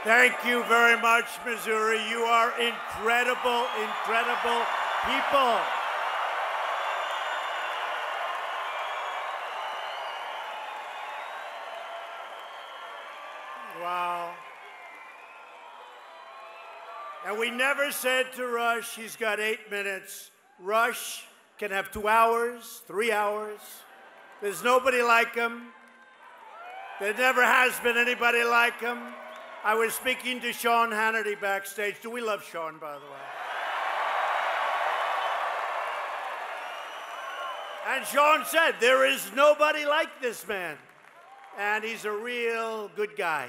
Thank you very much, Missouri. You are incredible, incredible people. Wow. And we never said to Rush, he's got 8 minutes. Rush can have 2 hours, 3 hours. There's nobody like him. There never has been anybody like him. I was speaking to Sean Hannity backstage. Do we love Sean, by the way? And Sean said, there is nobody like this man. And he's a real good guy.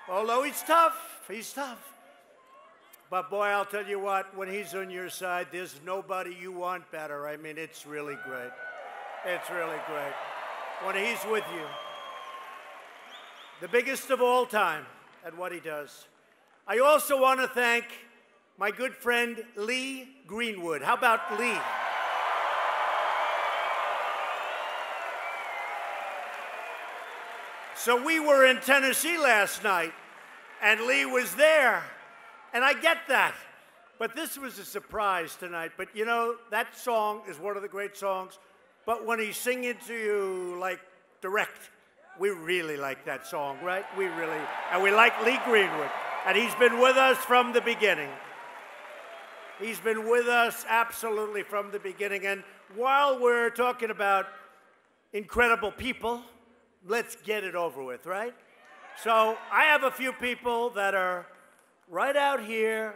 Although he's tough, he's tough. But boy, I'll tell you what, when he's on your side, there's nobody you want better. I mean, it's really great. It's really great. When he's with you. The biggest of all time at what he does. I also want to thank my good friend Lee Greenwood. How about Lee? So we were in Tennessee last night, and Lee was there. And I get that. But this was a surprise tonight. But you know, that song is one of the great songs. But when he's singing to you, like, direct, we really like that song, right? We really, and we like Lee Greenwood. And he's been with us from the beginning. He's been with us absolutely from the beginning. And while we're talking about incredible people, let's get it over with, right? So I have a few people that are right out here,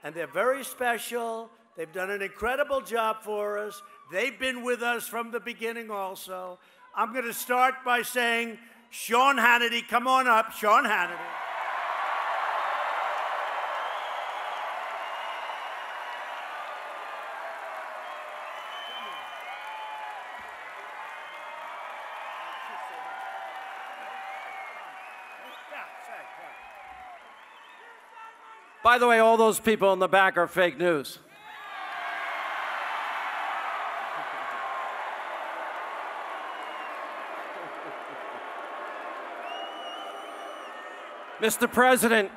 and they're very special. They've done an incredible job for us. They've been with us from the beginning also. I'm going to start by saying, Sean Hannity, come on up, Sean Hannity. By the way, all those people in the back are fake news. Mr. President,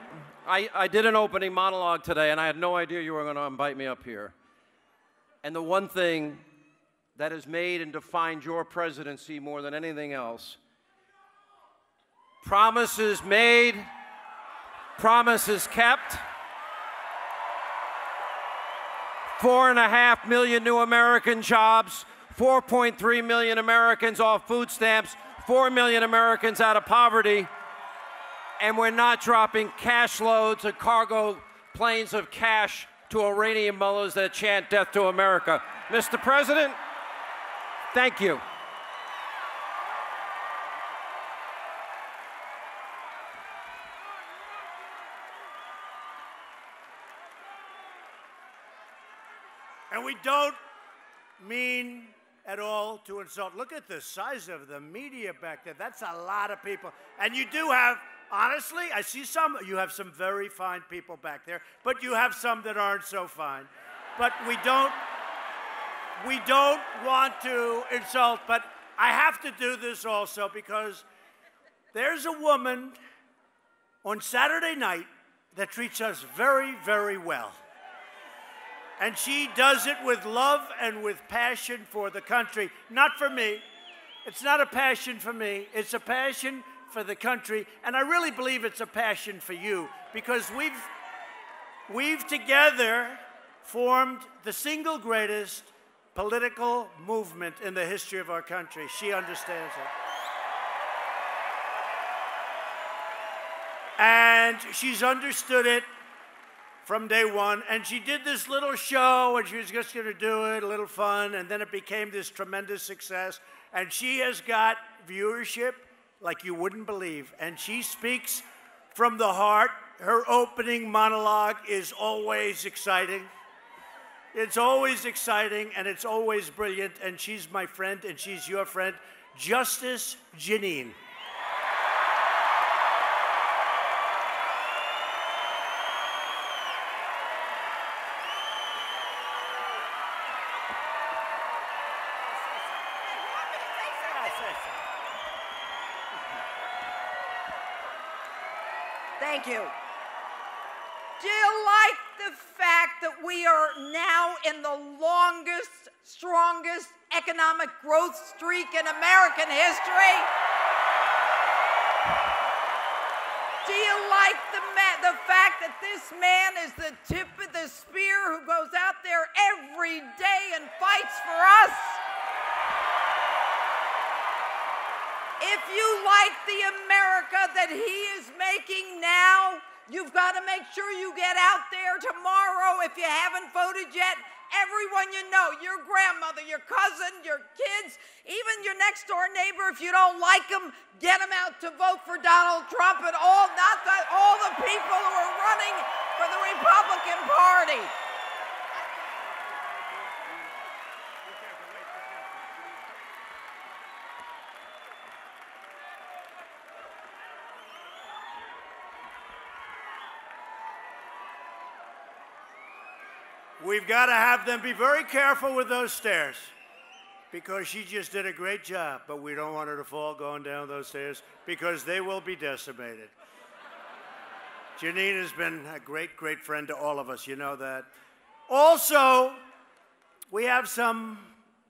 I did an opening monologue today, and I had no idea you were going to invite me up here. And the one thing that has made and defined your presidency more than anything else, promises made, promises kept. 4.5 million new American jobs, 4.3 million Americans off food stamps, 4 million Americans out of poverty, and we're not dropping cash loads of cargo planes of cash to Iranian mullahs that chant death to America. Mr. President, thank you. And we don't mean at all to insult. Look at the size of the media back there. That's a lot of people. And you do have, honestly, I see some, you have some very fine people back there, but you have some that aren't so fine. But we don't want to insult, but I have to do this also because there's a woman on Saturday night that treats us very, very well. And she does it with love and with passion for the country. Not for me. It's not a passion for me. It's a passion for the country. And I really believe it's a passion for you because we've together formed the single greatest political movement in the history of our country. She understands it. And she's understood it from day one, and she did this little show, and she was just going to do it, a little fun, and then it became this tremendous success, and she has got viewership like you wouldn't believe, and she speaks from the heart. Her opening monologue is always exciting. It's always exciting, and it's always brilliant, and she's my friend, and she's your friend, Justice Jeanine. Thank you. Do you like the fact that we are now in the longest, strongest economic growth streak in American history? Do you like the fact that this man is the tip of the spear who goes out there every day and fights for us? If you like the America that he is making now, you've got to make sure you get out there tomorrow if you haven't voted yet. Everyone you know, your grandmother, your cousin, your kids, even your next door neighbor, if you don't like them, get them out to vote for Donald Trump and all the people who are running for the Republican Party. We've got to have them be very careful with those stairs because she just did a great job, but we don't want her to fall going down those stairs because they will be decimated. Janine has been a great, great friend to all of us. You know that. Also, we have some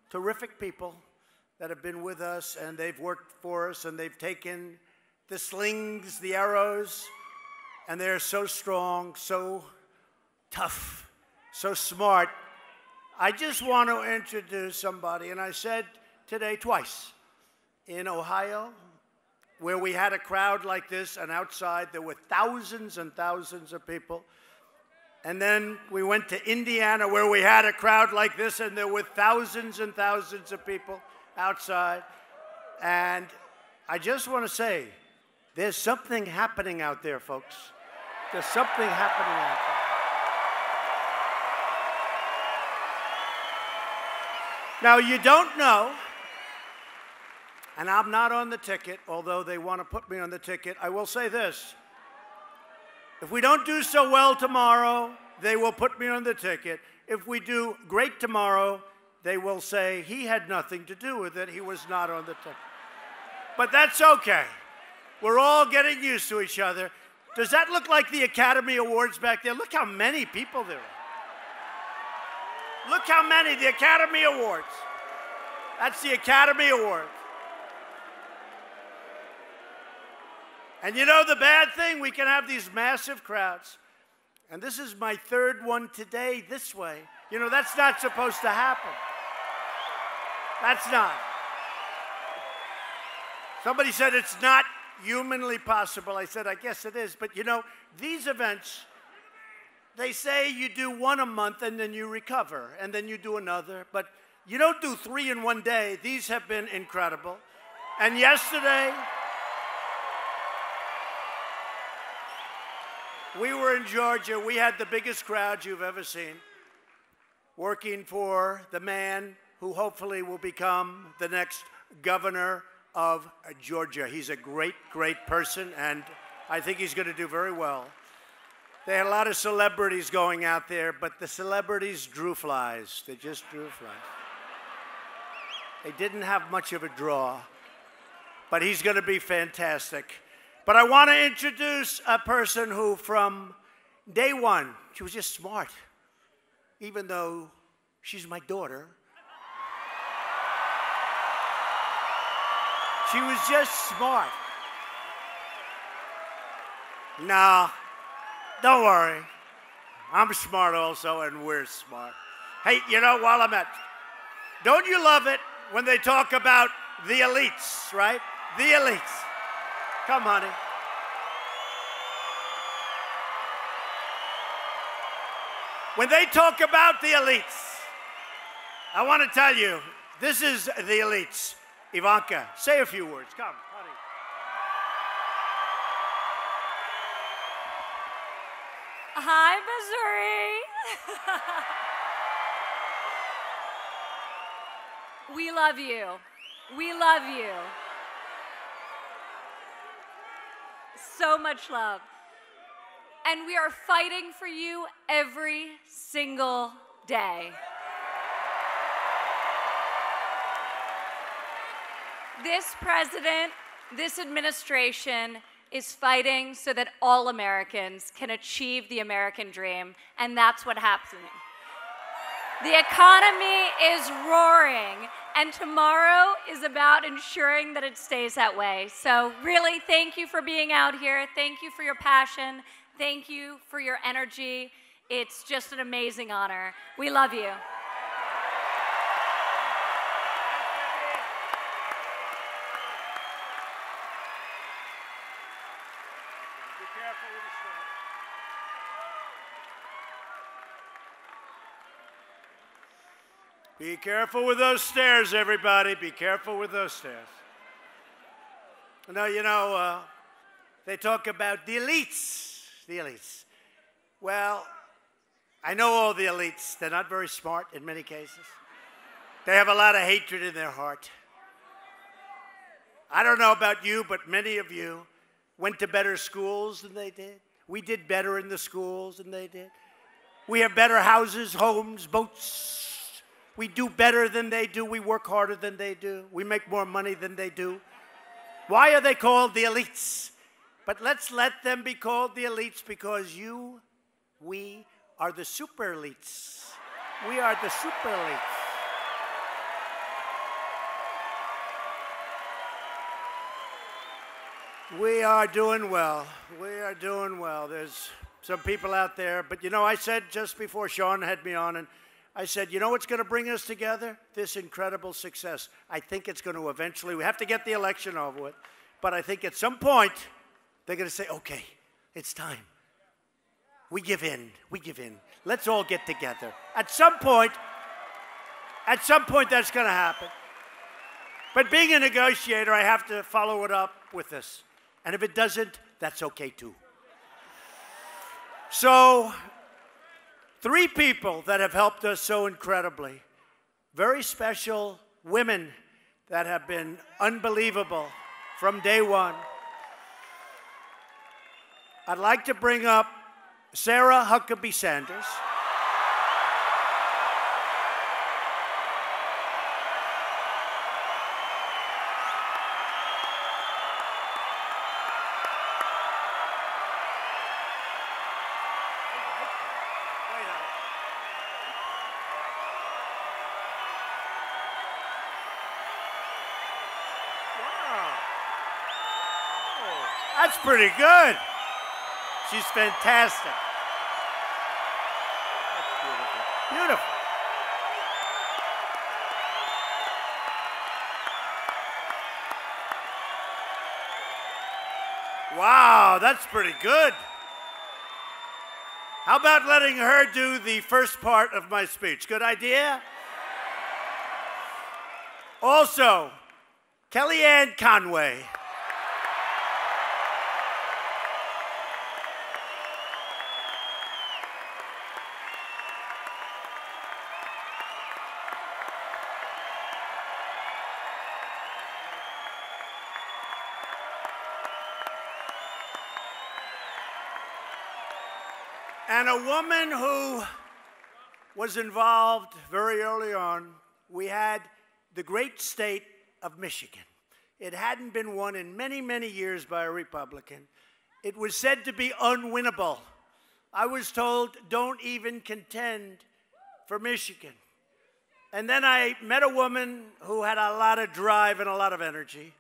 terrific people that have been with us, and they've worked for us, and they've taken the slings, the arrows, and they're so strong, so tough, so smart. I just want to introduce somebody, and I said today twice, in Ohio, where we had a crowd like this, and outside there were thousands and thousands of people. And then we went to Indiana, where we had a crowd like this, and there were thousands and thousands of people outside. And I just want to say, there's something happening out there, folks. There's something happening out there. Now, you don't know, and I'm not on the ticket, although they want to put me on the ticket. I will say this. If we don't do so well tomorrow, they will put me on the ticket. If we do great tomorrow, they will say he had nothing to do with it. He was not on the ticket. But that's okay. We're all getting used to each other. Does that look like the Academy Awards back there? Look how many people there are. Look how many, the Academy Awards. That's the Academy Awards. And you know the bad thing? We can have these massive crowds. And this is my third one today this way. You know, that's not supposed to happen. That's not. Somebody said it's not humanly possible. I said, I guess it is. But you know, these events, they say you do one a month and then you recover, and then you do another. But you don't do 3 in one day. These have been incredible. And yesterday, we were in Georgia. We had the biggest crowd you've ever seen, working for the man who hopefully will become the next governor of Georgia. He's a great, great person, and I think he's going to do very well. They had a lot of celebrities going out there, but the celebrities drew flies. They just drew flies. They didn't have much of a draw, but he's going to be fantastic. But I want to introduce a person who, from day one, she was just smart, even though she's my daughter. She was just smart. No, don't worry. I'm smart also, and we're smart. Hey, you know, while I'm at, don't you love it when they talk about the elites, right? The elites. Come, honey. When they talk about the elites, I want to tell you, this is the elites. Ivanka, say a few words. Come, honey. Hi, Missouri. We love you. We love you. So much love. And we are fighting for you every single day. This president, this administration is fighting so that all Americans can achieve the American dream, and that's what's happening. The economy is roaring, and tomorrow is about ensuring that it stays that way. So really, thank you for being out here. Thank you for your passion. Thank you for your energy. It's just an amazing honor. We love you. Be careful with those stairs, everybody. Be careful with those stairs. Now, you know, they talk about the elites. The elites. Well, I know all the elites. They're not very smart in many cases. They have a lot of hatred in their heart. I don't know about you, but many of you went to better schools than they did. We did better in the schools than they did. We have better houses, homes, boats. We do better than they do. We work harder than they do. We make more money than they do. Why are they called the elites? But let's let them be called the elites because we are the super elites. We are the super elites. We are doing well. We are doing well. There's some people out there. But, you know, I said just before Sean had me on, and I said, you know what's going to bring us together? This incredible success. I think it's going to eventually, we have to get the election over with, but I think at some point, they're going to say, okay, it's time. We give in. We give in. Let's all get together. At some point, that's going to happen. But being a negotiator, I have to follow it up with this. And if it doesn't, that's okay too. So, 3 people that have helped us so incredibly. Very special women that have been unbelievable from day one. I'd like to bring up Sarah Huckabee Sanders. That's pretty good. She's fantastic. That's beautiful. Beautiful. Wow, that's pretty good. How about letting her do the first part of my speech? Good idea? Also, Kellyanne Conway. And a woman who was involved very early on. We had the great state of Michigan. It hadn't been won in many, many years by a Republican. It was said to be unwinnable. I was told, don't even contend for Michigan. And then I met a woman who had a lot of drive and a lot of energy.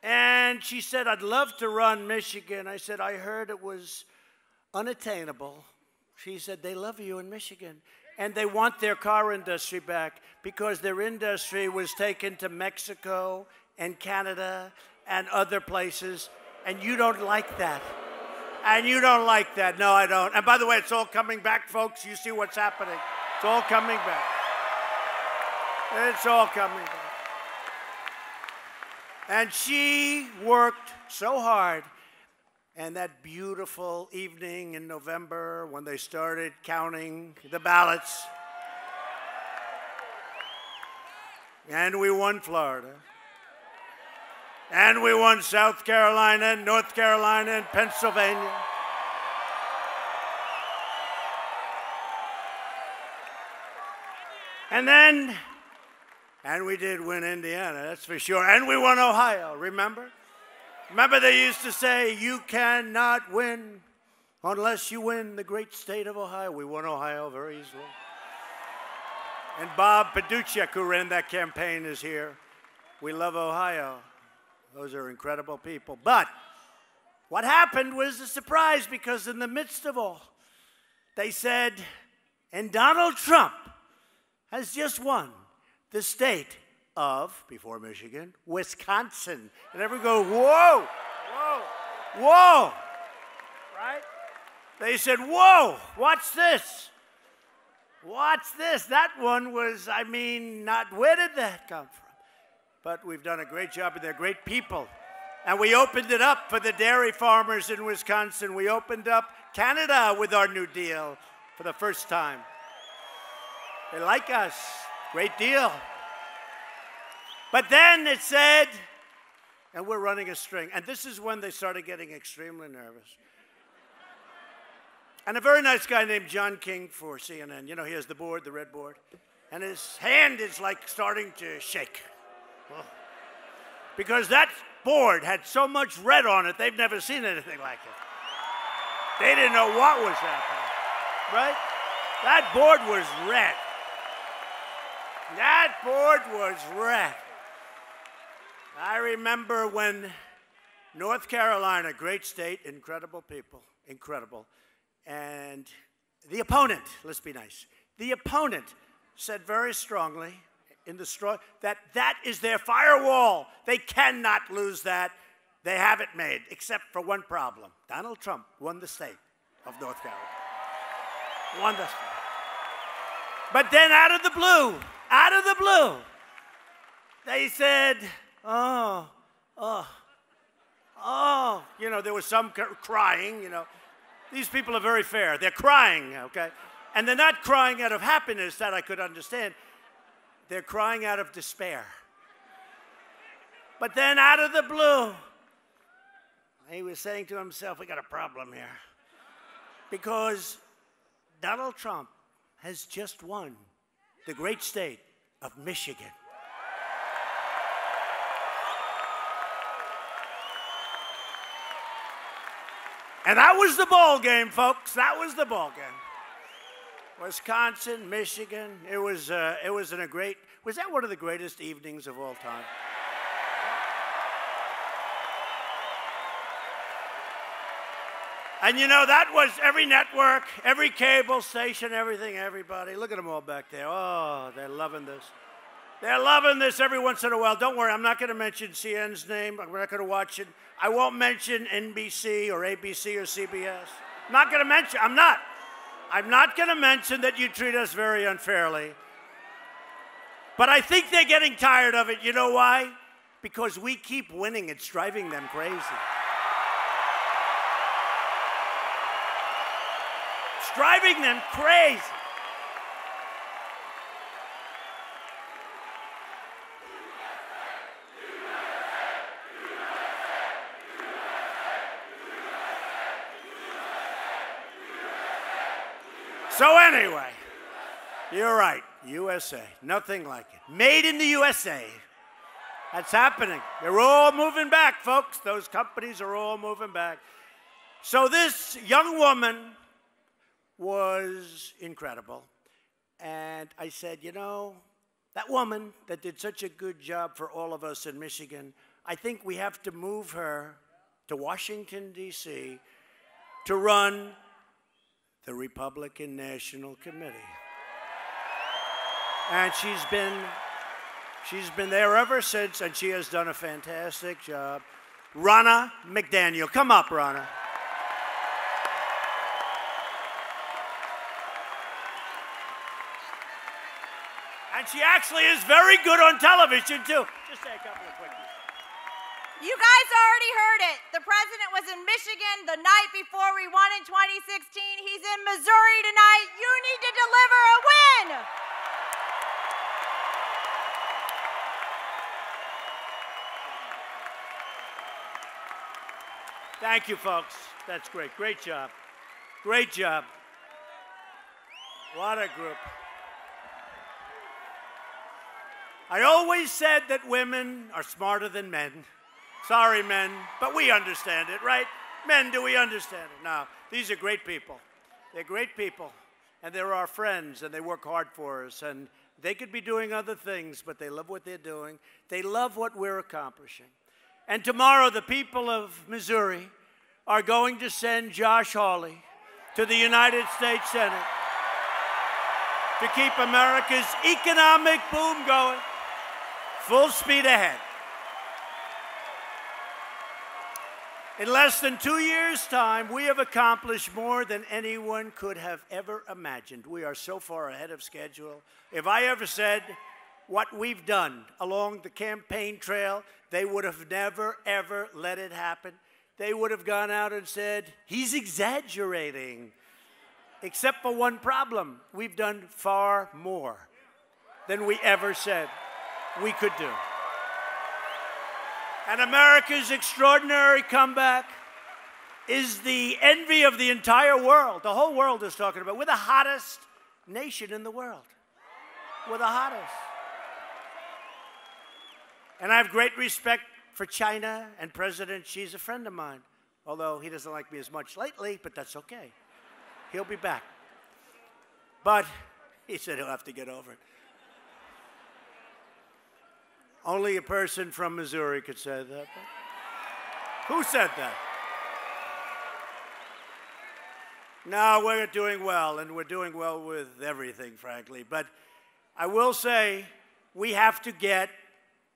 And she said, I'd love to run Michigan. I said, I heard it was unattainable. She said, they love you in Michigan. And they want their car industry back because their industry was taken to Mexico and Canada and other places. And you don't like that. And you don't like that. No, I don't. And by the way, it's all coming back, folks. You see what's happening. It's all coming back. It's all coming back. And she worked so hard. And that beautiful evening in November when they started counting the ballots, and we won Florida, and we won South Carolina, and North Carolina, and Pennsylvania. And we did win Indiana, that's for sure. And we won Ohio, remember? Remember they used to say, you cannot win unless you win the great state of Ohio. We won Ohio very easily. And Bob Paduchek, who ran that campaign, is here. We love Ohio. Those are incredible people. But what happened was a surprise, because in the midst of all, they said, and Donald Trump has just won the state of, before Michigan, Wisconsin. And everyone go, whoa, whoa, whoa, right? They said, whoa, what's this? What's this? That one was, I mean, where did that come from? But we've done a great job, and they're great people. And we opened it up for the dairy farmers in Wisconsin. We opened up Canada with our New Deal for the first time. They like us. Great deal. But then it said, and we're running a string. And this is when they started getting extremely nervous. And a very nice guy named John King for CNN. You know, he has the board, the red board. And his hand is like starting to shake. Oh. Because that board had so much red on it, they've never seen anything like it. They didn't know what was happening, right? That board was red. That board was red. I remember when North Carolina, great state, incredible people, incredible. And the opponent, let's be nice, the opponent said very strongly in the straw that that is their firewall. They cannot lose that. They have it made, except for one problem. Donald Trump won the state of North Carolina. Won the state. But then out of the blue, they said, oh, you know, there was some crying, you know. These people are very fair. They're crying, okay? And they're not crying out of happiness, that I could understand. They're crying out of despair. But then out of the blue, he was saying to himself, we got a problem here. Because Donald Trump has just won the great state of Michigan. And that was the ball game, folks. That was the ball game. Wisconsin, Michigan. It was that one of the greatest evenings of all time? And you know, that was every network, every cable station, everything, everybody. Look at them all back there. Oh, they're loving this. They're loving this every once in a while. Don't worry, I'm not going to mention CNN's name. We're not going to watch it. I won't mention NBC or ABC or CBS. I'm not going to mention, I'm not going to mention that you treat us very unfairly. But I think they're getting tired of it. You know why? Because we keep winning. It's driving them crazy. It's driving them crazy. So anyway, you're right, USA, nothing like it. Made in the USA. That's happening. They're all moving back, folks. Those companies are all moving back. So this young woman was incredible. And I said, you know, that woman that did such a good job for all of us in Michigan, I think we have to move her to Washington, D.C. to run the Republican National Committee. And she's been there ever since, and she has done a fantastic job. Ronna McDaniel. Come up, Ronna. And she actually is very good on television, too. Just say a couple of quickies. You guys already heard it. The president was in Michigan the night before we won in 2016. He's in Missouri tonight. You need to deliver a win. Thank you, folks. That's great. Great job. Great job. What a group. I always said that women are smarter than men. Sorry, men, but we understand it, right? Men, do we understand it? No, these are great people. They're great people, and they're our friends, and they work hard for us, and they could be doing other things, but they love what they're doing. They love what we're accomplishing. And tomorrow, the people of Missouri are going to send Josh Hawley to the United States Senate to keep America's economic boom going full speed ahead. In less than 2 years' time, we have accomplished more than anyone could have ever imagined. We are so far ahead of schedule. If I ever said what we've done along the campaign trail, they would have never, ever let it happen. They would have gone out and said, he's exaggerating. Except for one problem. We've done far more than we ever said we could do. And America's extraordinary comeback is the envy of the entire world. The whole world is talking about it. We're the hottest nation in the world. We're the hottest. And I have great respect for China and President Xi's a friend of mine, although he doesn't like me as much lately, but that's okay. He'll be back. But he said he'll have to get over it. Only a person from Missouri could say that. Who said that? No, we're doing well, and we're doing well with everything, frankly. But I will say we have to get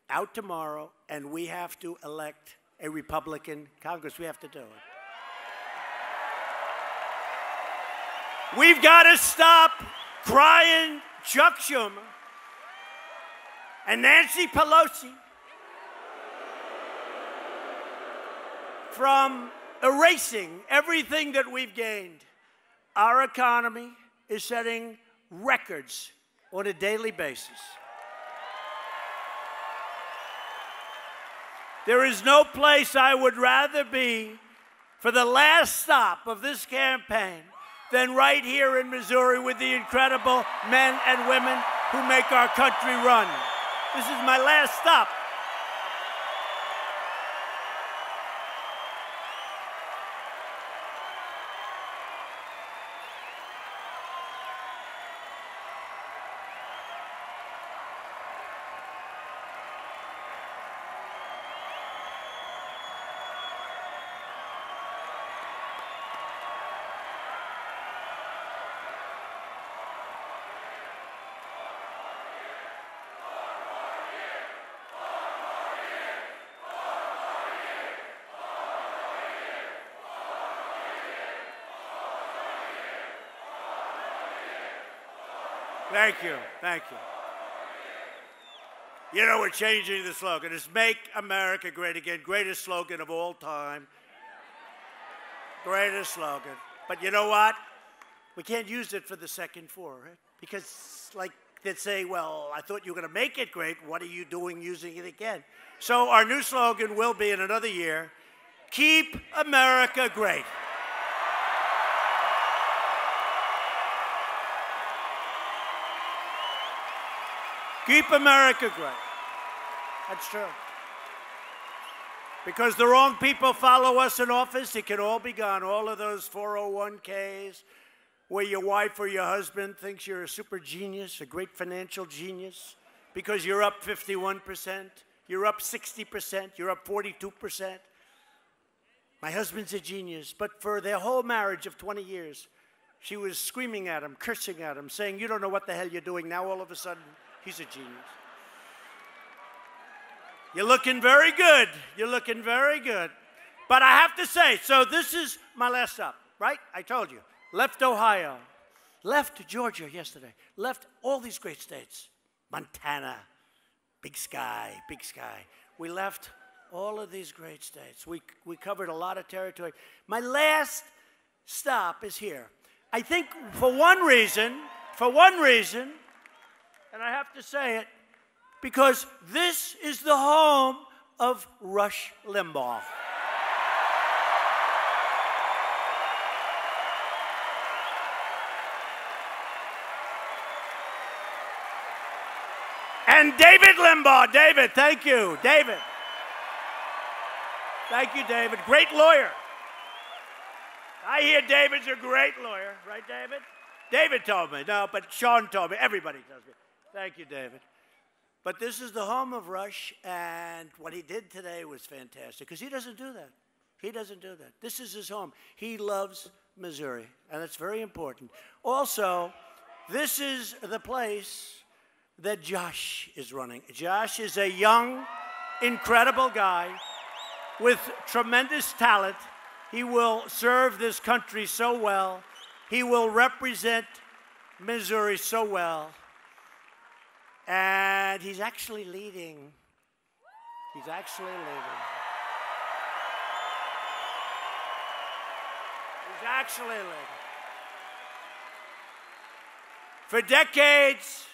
out tomorrow, and we have to elect a Republican Congress. We have to do it. We've got to stop crying Chuck Schumer and Nancy Pelosi from erasing everything that we've gained. Our economy is setting records on a daily basis. There is no place I would rather be for the last stop of this campaign than right here in Missouri with the incredible men and women who make our country run. This is my last stop. Thank you. Thank you. You know, we're changing the slogan. It's Make America Great Again. Greatest slogan of all time. Greatest slogan. But you know what? We can't use it for the second four, right? Because, like, they'd say, well, I thought you were going to make it great. What are you doing using it again? So our new slogan will be in another year, Keep America Great. Keep America great. That's true. Because the wrong people follow us in office, it can all be gone. All of those 401ks where your wife or your husband thinks you're a super genius, a great financial genius, because you're up 51%, you're up 60%, you're up 42%. My husband's a genius, but for their whole marriage of 20 years, she was screaming at him, cursing at him, saying, you don't know what the hell you're doing. Now all of a sudden, he's a genius. You're looking very good. You're looking very good. But I have to say, so this is my last stop, right? I told you. Left Ohio. Left Georgia yesterday. Left all these great states. Montana. Big sky, big sky. We left all of these great states. We covered a lot of territory. My last stop is here. I think for one reason, and I have to say it, because this is the home of Rush Limbaugh. And David Limbaugh. David, thank you. David. Thank you, David. Great lawyer. I hear David's a great lawyer. Right, David? David told me. No, but Sean told me. Everybody tells me. Thank you, David. But this is the home of Rush, and what he did today was fantastic, because he doesn't do that. He doesn't do that. This is his home. He loves Missouri, and that's very important. Also, this is the place that Josh is running. Josh is a young, incredible guy with tremendous talent. He will serve this country so well. He will represent Missouri so well. And he's actually leading. He's actually leading. He's actually leading. For decades,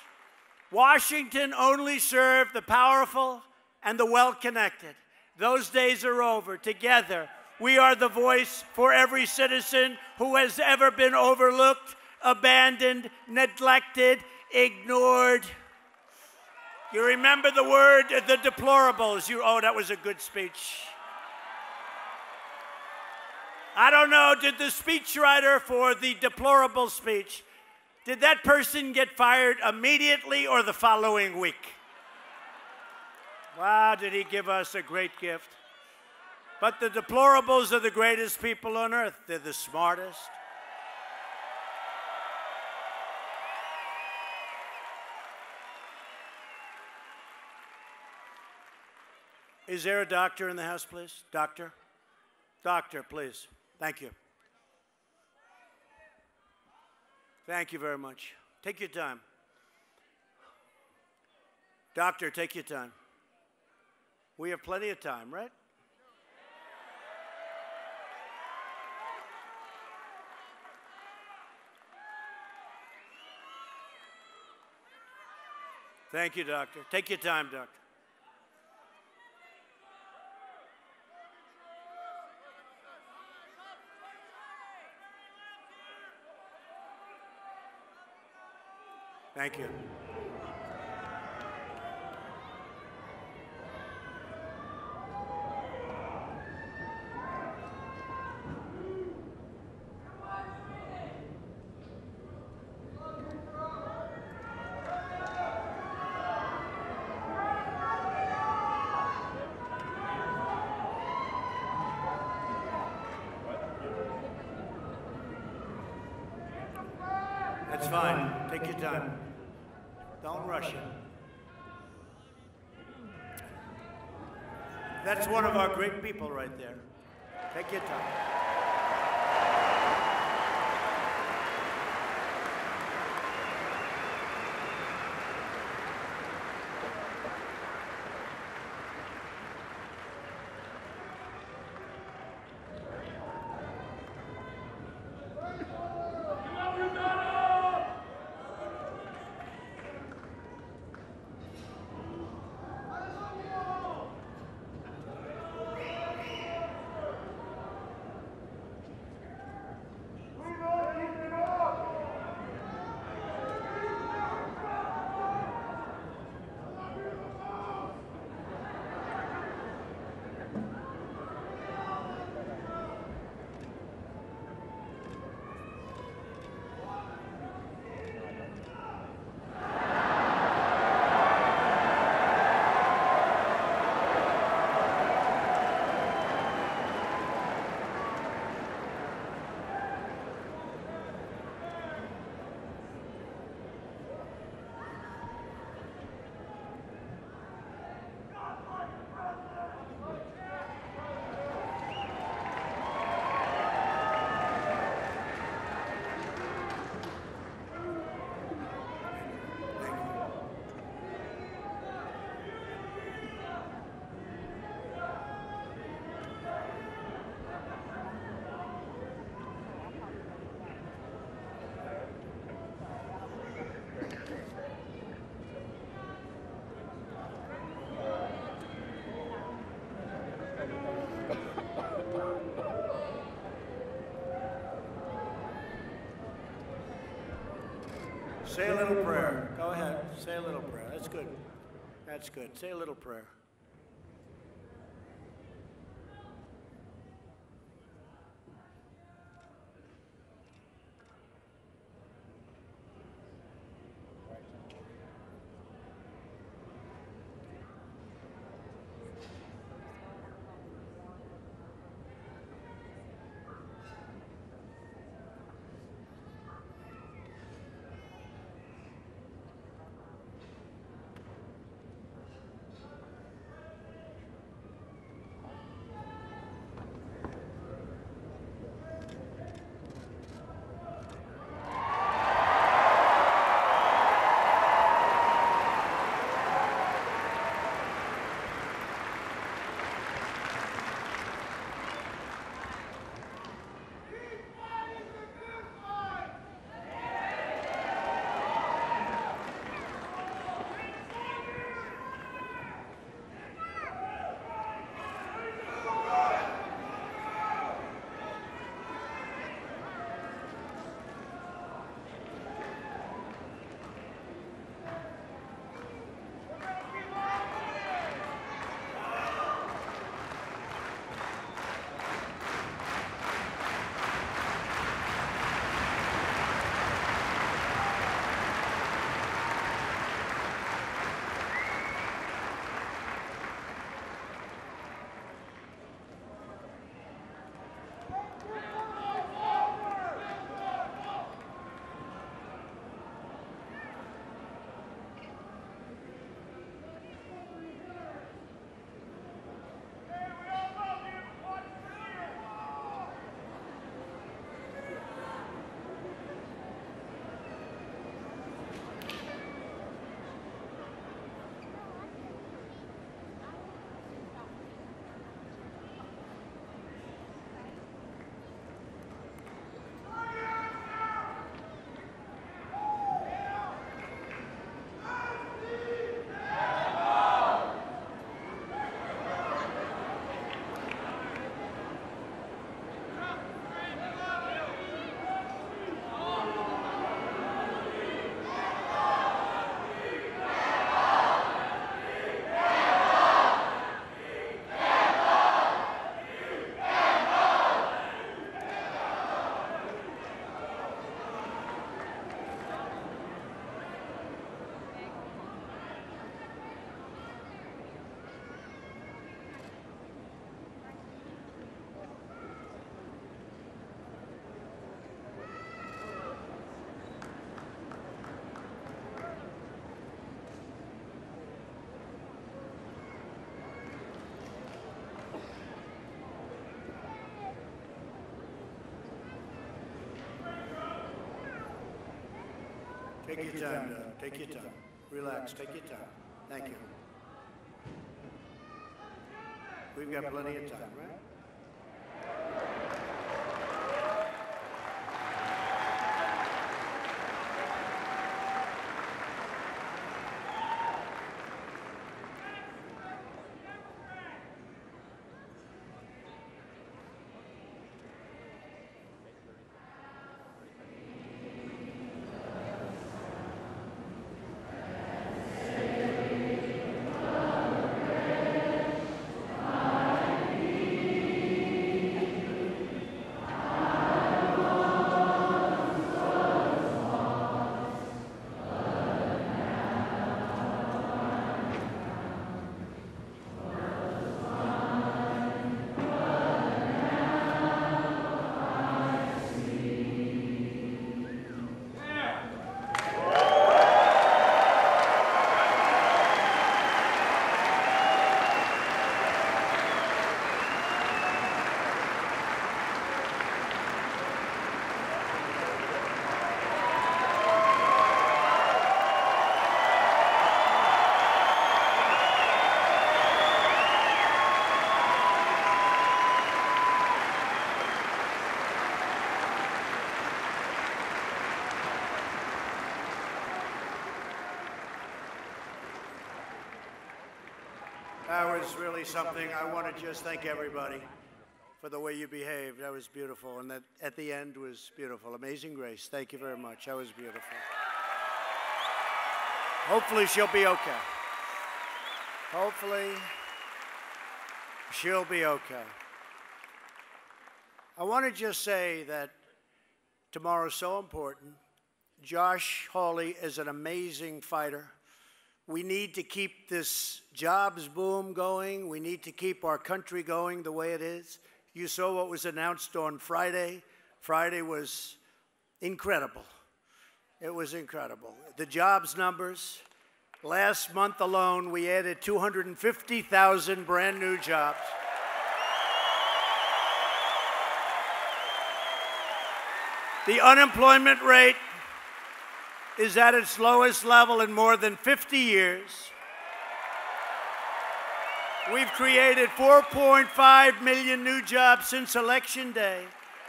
Washington only served the powerful and the well-connected. Those days are over. Together, we are the voice for every citizen who has ever been overlooked, abandoned, neglected, ignored. You remember the word, the deplorables. Oh, that was a good speech. I don't know, did the speechwriter for the deplorable speech, did that person get fired immediately or the following week? Wow, did he give us a great gift. But the deplorables are the greatest people on earth. They're the smartest. Is there a doctor in the house, please? Doctor? Doctor, please. Thank you. Thank you very much. Take your time. Doctor, take your time. We have plenty of time, right? Thank you, doctor. Take your time, doctor. Thank you. That's fine. Take your time. Don't rush it. That's one of our great people right there. Take your time. Say a little prayer. Go ahead. Say a little prayer. That's good. That's good. Say a little prayer. Take your time, Doug. Take your time. Relax. Take your time. Thank you. We've got plenty of time, right? That was really something. I want to just thank everybody for the way you behaved. That was beautiful. And that at the end was beautiful. Amazing Grace. Thank you very much. That was beautiful. Hopefully she'll be okay. Hopefully she'll be okay. I want to just say that tomorrow's so important. Josh Hawley is an amazing fighter. We need to keep this jobs boom going. We need to keep our country going the way it is. You saw what was announced on Friday. Friday was incredible. It was incredible. The jobs numbers, last month alone, we added 250,000 brand new jobs. The unemployment rate is at its lowest level in more than 50 years. We've created 4.5 million new jobs since Election Day,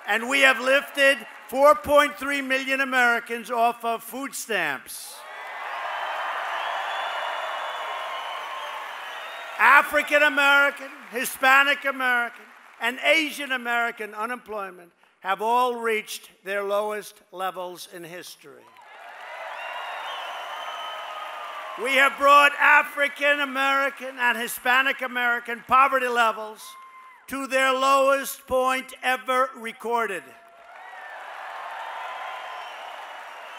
and we have lifted 4.3 million Americans off of food stamps. African American, Hispanic American, and Asian American unemployment have all reached their lowest levels in history. We have brought African American and Hispanic American poverty levels to their lowest point ever recorded.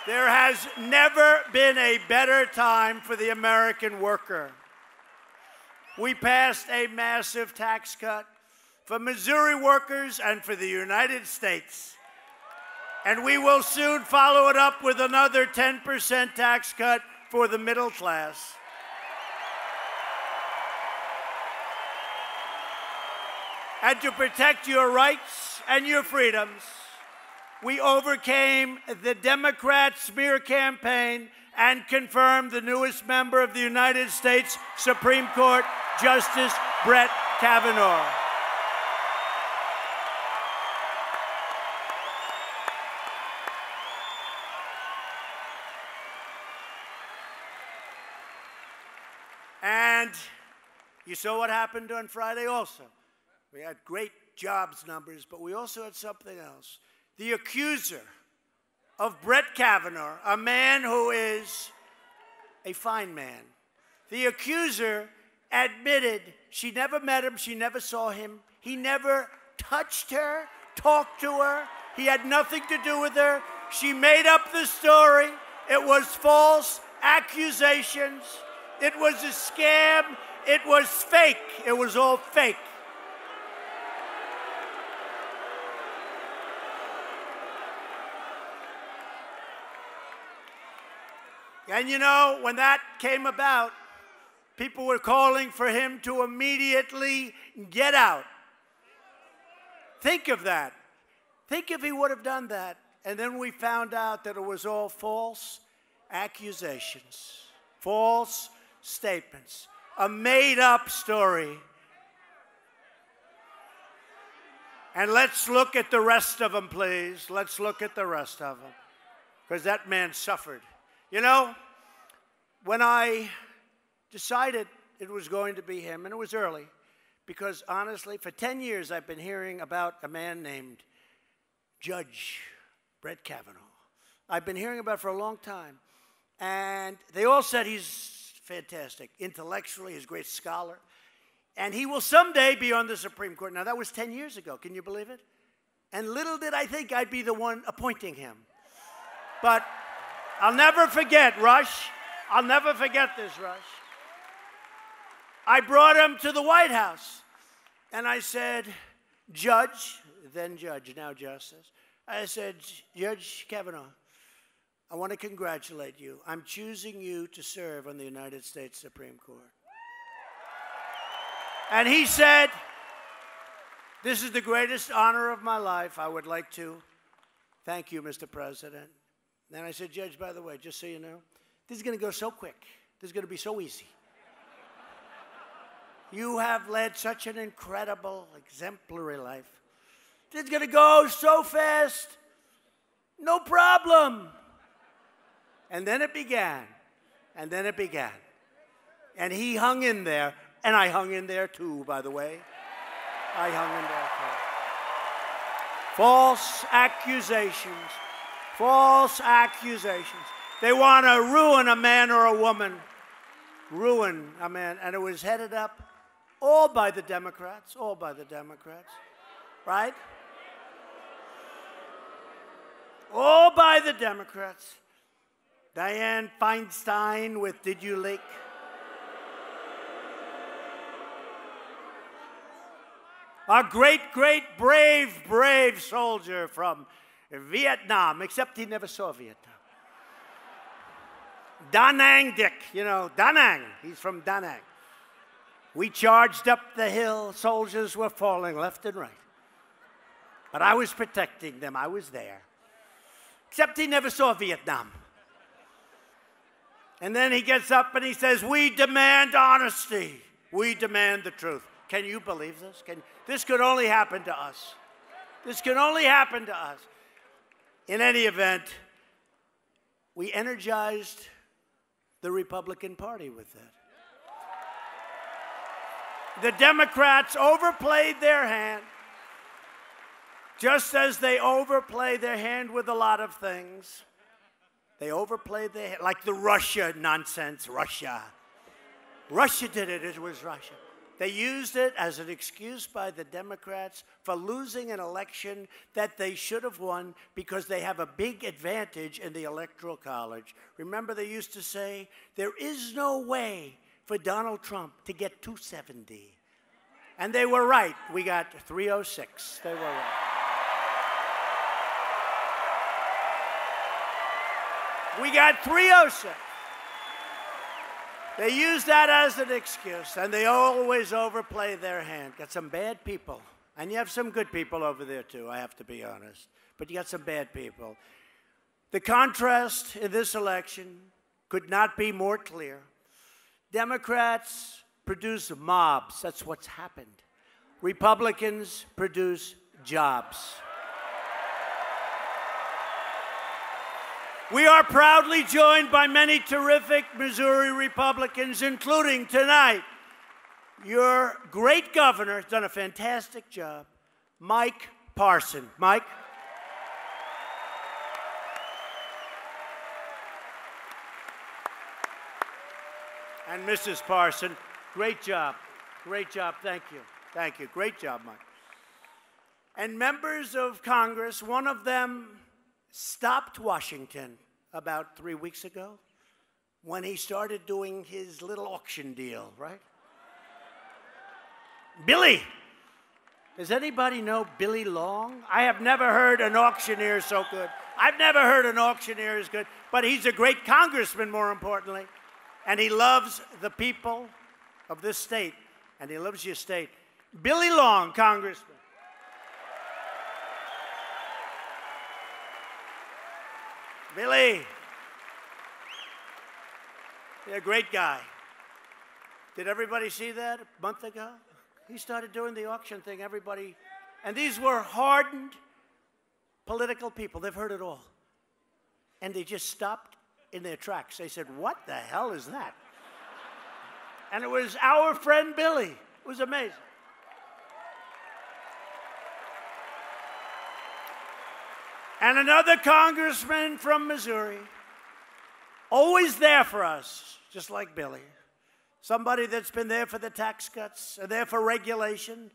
There has never been a better time for the American worker. We passed a massive tax cut for Missouri workers and for the United States. And we will soon follow it up with another 10% tax cut for the middle class. And to protect your rights and your freedoms, we overcame the Democrat smear campaign and confirmed the newest member of the United States Supreme Court, Justice Brett Kavanaugh. And you saw what happened on Friday also. We had great jobs numbers, but we also had something else. The accuser of Brett Kavanaugh, a man who is a fine man, the accuser admitted she never met him, she never saw him, he never touched her, talked to her, he had nothing to do with her. She made up the story. It was false accusations. It was a scam. It was fake. It was all fake. And you know, when that came about, people were calling for him to immediately get out. Think of that. Think if he would have done that, and then we found out that it was all false, accusations, false statements, a made-up story. And let's look at the rest of them, please. Let's look at the rest of them, because that man suffered. You know, when I decided it was going to be him, and it was early, because honestly, for 10 years I've been hearing about a man named Judge Brett Kavanaugh. I've been hearing about it for a long time. And they all said he's fantastic. Intellectually, he's a great scholar. And he will someday be on the Supreme Court. Now, that was 10 years ago. Can you believe it? And little did I think I'd be the one appointing him. But I'll never forget, Rush. I'll never forget this, Rush. I brought him to the White House. And I said, Judge, then Judge, now Justice. I said, Judge Kavanaugh, I want to congratulate you. I'm choosing you to serve on the United States Supreme Court. And he said, this is the greatest honor of my life. I would like to thank you, Mr. President. And I said, Judge, by the way, just so you know, this is going to go so quick. This is going to be so easy. You have led such an incredible, exemplary life. This is going to go so fast. No problem. And then it began. And then it began. And he hung in there. And I hung in there too, by the way. I hung in there too. False accusations. False accusations. They want to ruin a man or a woman. Ruin a man. And it was headed up all by the Democrats. All by the Democrats. Right? All by the Democrats. Dianne Feinstein with Did You Leak? A great, great, brave soldier from Vietnam, except he never saw Vietnam. Da Nang Dick, you know, Da Nang. He's from Da Nang. We charged up the hill. Soldiers were falling left and right. But I was protecting them. I was there. Except he never saw Vietnam. And then he gets up and he says, we demand honesty. We demand the truth. Can you believe this? This could only happen to us. This could only happen to us. In any event, we energized the Republican Party with that. The Democrats overplayed their hand, just as they overplay their hand with a lot of things. They overplayed their hand, like the Russia nonsense, Russia. Russia did it, it was Russia. They used it as an excuse by the Democrats for losing an election that they should have won because they have a big advantage in the Electoral College. Remember, they used to say, there is no way for Donald Trump to get 270. And they were right. We got 306. They were right. We got 306. They use that as an excuse, and they always overplay their hand. Got some bad people, and you have some good people over there, too, I have to be honest. But you got some bad people. The contrast in this election could not be more clear. Democrats produce mobs. That's what's happened. Republicans produce jobs. We are proudly joined by many terrific Missouri Republicans, including tonight, your great governor, has done a fantastic job, Mike Parson. Mike? And Mrs. Parson, great job. Great job. Thank you. Thank you. Great job, Mike. And members of Congress, one of them stopped Washington about 3 weeks ago when he started doing his little auction deal, right? Billy. Does anybody know Billy Long? I have never heard an auctioneer so good. I've never heard an auctioneer as good, but he's a great congressman, more importantly, and he loves the people of this state, and he loves your state. Billy Long, congressman. Billy. Yeah, great guy. Did everybody see that a month ago? He started doing the auction thing, everybody. And these were hardened political people. They've heard it all. And they just stopped in their tracks. They said, what the hell is that? And it was our friend Billy. It was amazing. And another congressman from Missouri, always there for us, just like Billy. Somebody that's been there for the tax cuts, and there for regulation,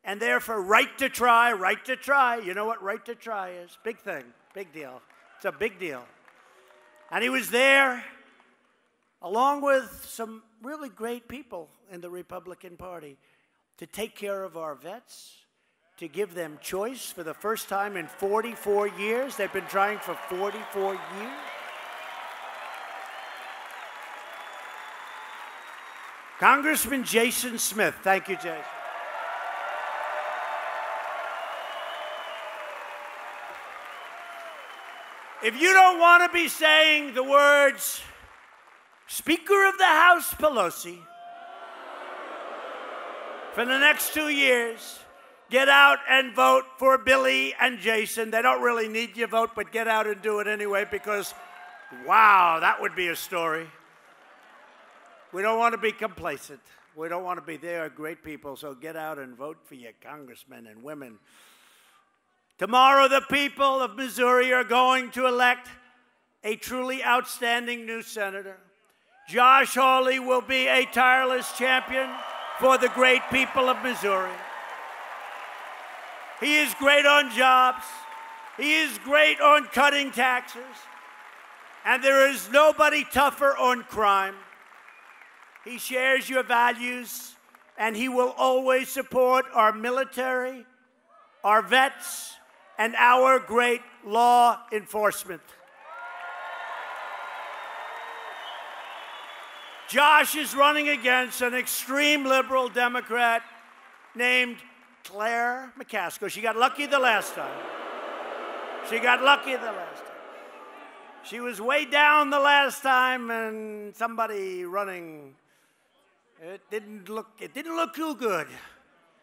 and there for right to try, right to try. You know what right to try is? Big thing, big deal. It's a big deal. And he was there along with some really great people in the Republican Party to take care of our vets, to give them choice for the first time in 44 years. They've been trying for 44 years. Congressman Jason Smith. Thank you, Jason. If you don't want to be saying the words, Speaker of the House Pelosi, for the next 2 years, get out and vote for Billy and Jason. They don't really need your vote, but get out and do it anyway because, wow, that would be a story. We don't want to be complacent. We don't want to be there. Great people, so get out and vote for your congressmen and women. Tomorrow, the people of Missouri are going to elect a truly outstanding new senator. Josh Hawley will be a tireless champion for the great people of Missouri. He is great on jobs. He is great on cutting taxes. And there is nobody tougher on crime. He shares your values, and he will always support our military, our vets, and our great law enforcement. Josh is running against an extreme liberal Democrat named Claire McCaskill. She got lucky the last time. She got lucky the last time. She was way down the last time, and somebody running, it didn't look too good.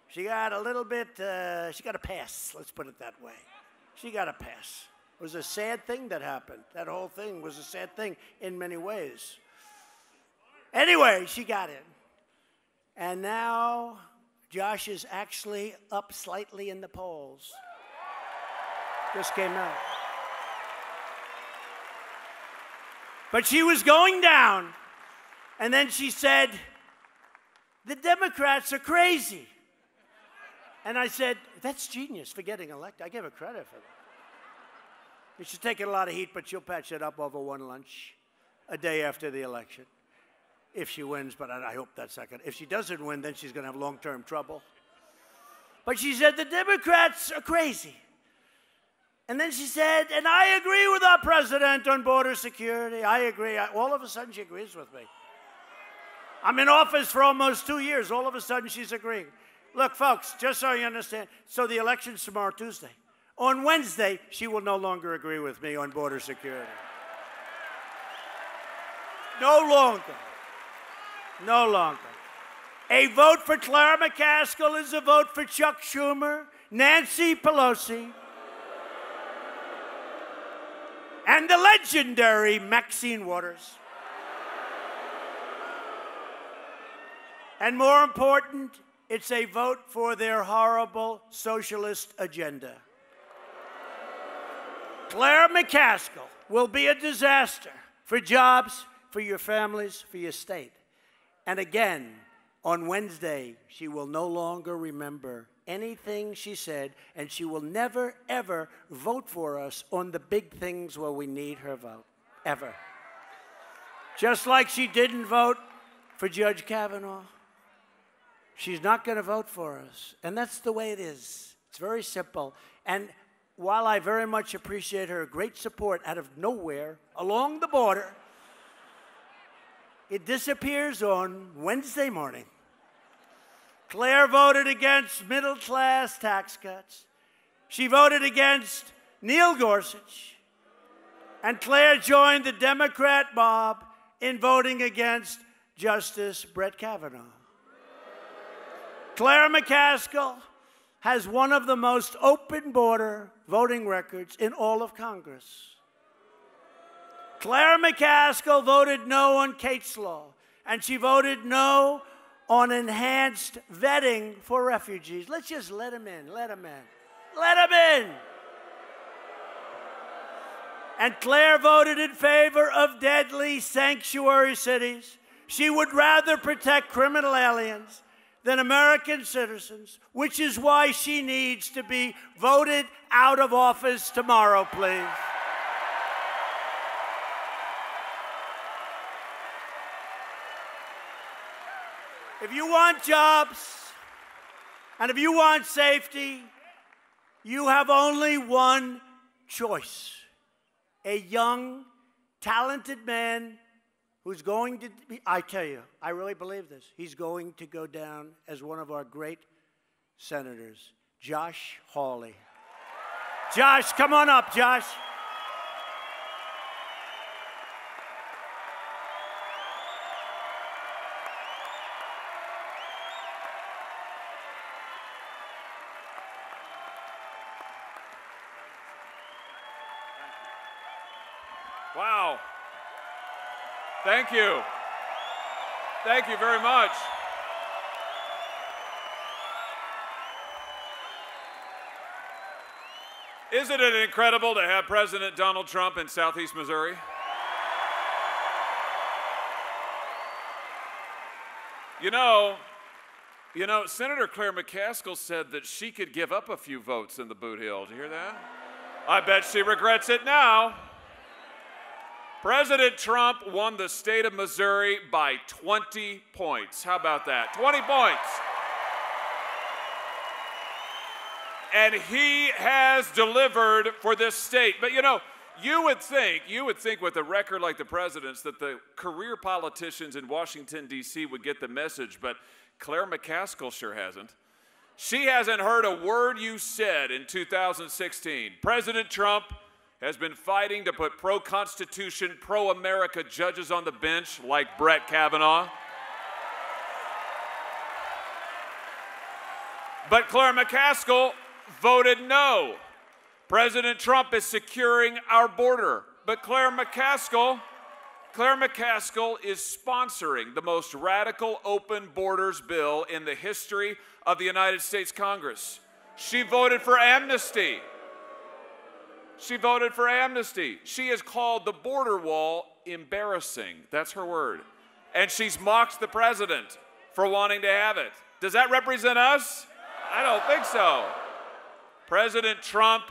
She got a little bit, she got a pass, let's put it that way. She got a pass. It was a sad thing that happened. That whole thing was a sad thing in many ways. Anyway, she got in. And now Josh is actually up slightly in the polls. Just came out. But she was going down. And then she said, the Democrats are crazy. And I said, that's genius for getting elected. I gave her credit for that. She's taking a lot of heat, but she'll patch it up over one lunch a day after the election. If she wins, but I hope that's second. If she doesn't win, then she's going to have long-term trouble. But she said, the Democrats are crazy. And then she said, and I agree with our president on border security. I agree. All of a sudden, she agrees with me. I'm in office for almost 2 years. All of a sudden, she's agreeing. Look, folks, just so you understand, so the election's tomorrow, Tuesday. On Wednesday, she will no longer agree with me on border security. No longer. No longer. A vote for Claire McCaskill is a vote for Chuck Schumer, Nancy Pelosi, and the legendary Maxine Waters. And more important, it's a vote for their horrible socialist agenda. Claire McCaskill will be a disaster for jobs, for your families, for your state. And again, on Wednesday, she will no longer remember anything she said, and she will never, ever vote for us on the big things where we need her vote, ever. Just like she didn't vote for Judge Kavanaugh. She's not going to vote for us. And that's the way it is. It's very simple. And while I very much appreciate her great support out of nowhere along the border, it disappears on Wednesday morning. Claire voted against middle-class tax cuts. She voted against Neil Gorsuch. And Claire joined the Democrat mob in voting against Justice Brett Kavanaugh. Claire McCaskill has one of the most open border voting records in all of Congress. Claire McCaskill voted no on Kate's Law, and she voted no on enhanced vetting for refugees. Let's just let them in, let them in, let them in. And Claire voted in favor of deadly sanctuary cities. She would rather protect criminal aliens than American citizens, which is why she needs to be voted out of office tomorrow, please. If you want jobs and if you want safety, you have only one choice. A young, talented man who's going to be, I tell you, I really believe this, he's going to go down as one of our great senators, Josh Hawley. Josh, come on up, Josh. Wow. Thank you. Thank you very much. Isn't it incredible to have President Donald Trump in Southeast Missouri? You know, Senator Claire McCaskill said that she could give up a few votes in the Boot Hill. Did you hear that? I bet she regrets it now. President Trump won the state of Missouri by 20 points. How about that? 20 points. And he has delivered for this state. But you would think with a record like the president's that the career politicians in Washington, D.C. would get the message, but Claire McCaskill sure hasn't. She hasn't heard a word you said in 2016. President Trump has been fighting to put pro-Constitution, pro-America judges on the bench like Brett Kavanaugh. But Claire McCaskill voted no. President Trump is securing our border, but Claire McCaskill is sponsoring the most radical open borders bill in the history of the United States Congress. She voted for amnesty. She voted for amnesty. She has called the border wall embarrassing. That's her word. And she's mocked the president for wanting to have it. Does that represent us? I don't think so. President Trump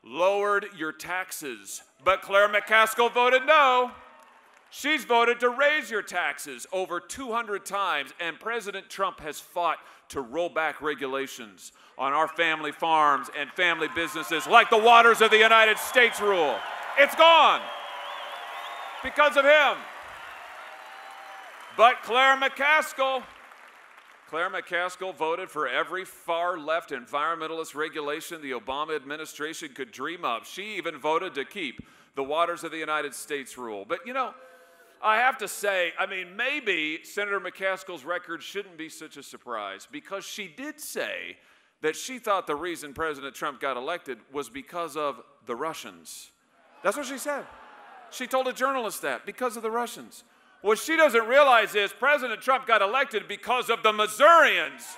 lowered your taxes, but Claire McCaskill voted no. She's voted to raise your taxes over 200 times, and President Trump has fought to roll back regulations on our family farms and family businesses like the Waters of the United States rule. It's gone because of him. But Claire McCaskill voted for every far-left environmentalist regulation the Obama administration could dream of. She even voted to keep the Waters of the United States rule. But I have to say, maybe Senator McCaskill's record shouldn't be such a surprise, because she did say that she thought the reason President Trump got elected was because of the Russians. That's what she said. She told a journalist that, because of the Russians. What she doesn't realize is President Trump got elected because of the Missourians.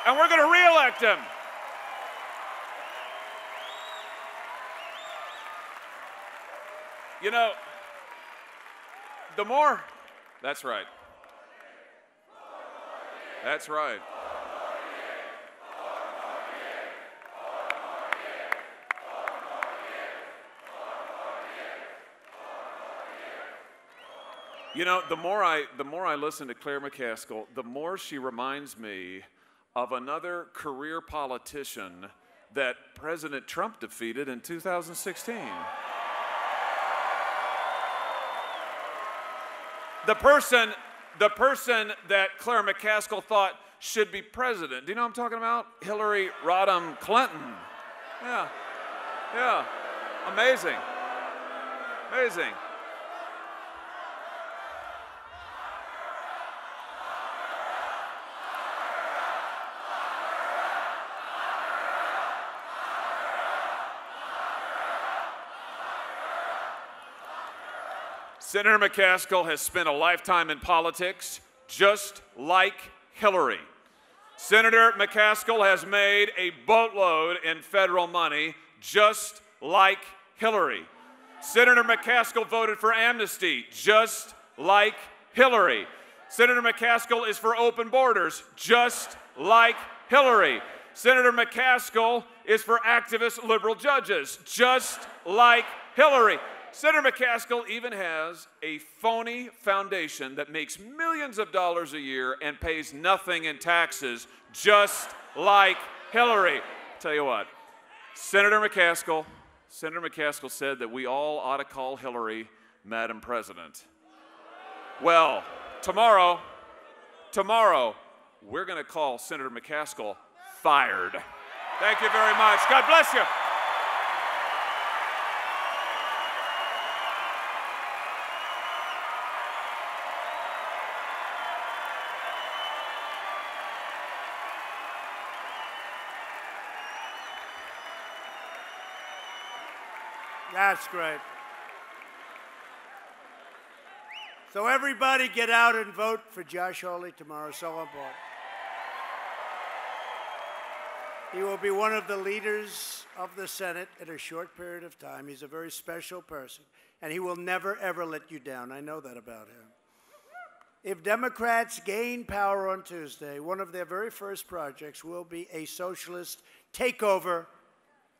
And we're going to re-elect him. The more, that's right. That's right. The more I listen to Claire McCaskill, the more she reminds me of another career politician that President Trump defeated in 2016. The person that Claire McCaskill thought should be president. Do you know what I'm talking about? Hillary Rodham Clinton. Yeah. Amazing. Amazing. Senator McCaskill has spent a lifetime in politics, just like Hillary. Senator McCaskill has made a boatload in federal money, just like Hillary. Senator McCaskill voted for amnesty, just like Hillary. Senator McCaskill is for open borders, just like Hillary. Senator McCaskill is for activist liberal judges, just like Hillary. Senator McCaskill even has a phony foundation that makes millions of dollars a year and pays nothing in taxes, just like Hillary. Tell you what, Senator McCaskill said that we all ought to call Hillary Madam President. Well, tomorrow, we're going to call Senator McCaskill fired. Thank you very much. God bless you. That's great. So everybody get out and vote for Josh Hawley tomorrow. So important. He will be one of the leaders of the Senate in a short period of time. He's a very special person, and he will never, ever let you down. I know that about him. If Democrats gain power on Tuesday, one of their very first projects will be a socialist takeover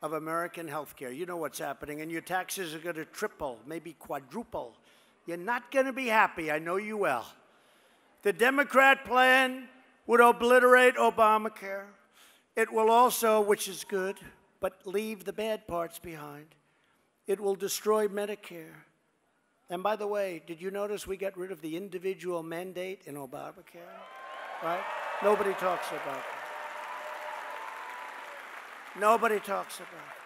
of American health care. You know what's happening, and your taxes are going to triple, maybe quadruple. You're not going to be happy, I know you well. The Democrat plan would obliterate Obamacare. It will also, which is good, but leave the bad parts behind. It will destroy Medicare. And by the way, did you notice we got rid of the individual mandate in Obamacare? Right? Nobody talks about that. Nobody talks about it.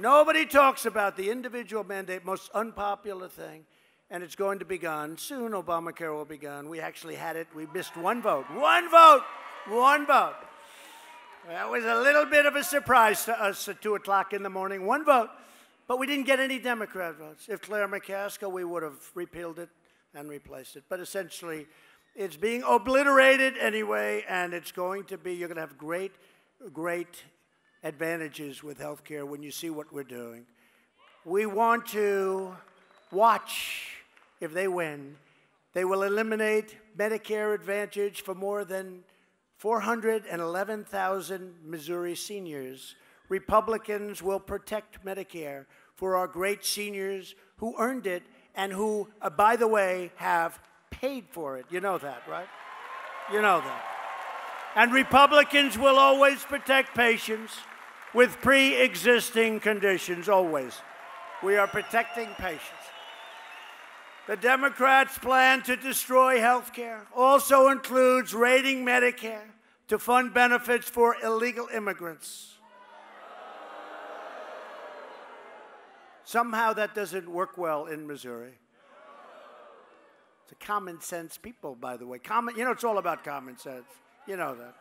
Nobody talks about the individual mandate, most unpopular thing, and it's going to be gone. Soon Obamacare will be gone. We actually had it. We missed one vote. One vote! One vote. That was a little bit of a surprise to us at 2 o'clock in the morning. One vote. But we didn't get any Democrat votes. If Claire McCaskill, we would have repealed it and replaced it. But essentially, it's being obliterated anyway, and it's going to be, you're going to have great advantages with health care when you see what we're doing. We want to watch if they win. They will eliminate Medicare Advantage for more than 411,000 Missouri seniors. Republicans will protect Medicare for our great seniors who earned it and who, by the way, have paid for it. You know that, right? You know that. And Republicans will always protect patients with pre-existing conditions, always. We are protecting patients. The Democrats' plan to destroy health care also includes raiding Medicare to fund benefits for illegal immigrants. Somehow that doesn't work well in Missouri. It's a common sense people, by the way. You know, it's all about common sense. You know that.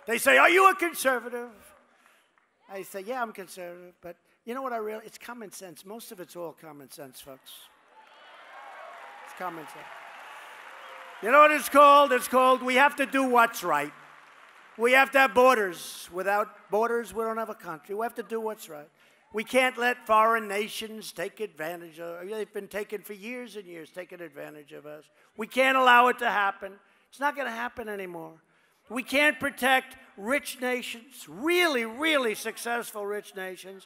They say, are you a conservative? I say, yeah, I'm conservative. But you know what I realize? It's common sense. Most of it's all common sense, folks. It's common sense. You know what it's called? It's called we have to do what's right. We have to have borders. Without borders, we don't have a country. We have to do what's right. We can't let foreign nations take advantage of us. They've been taken for years and years, taking advantage of us. We can't allow it to happen. It's not going to happen anymore. We can't protect rich nations, really, really successful rich nations.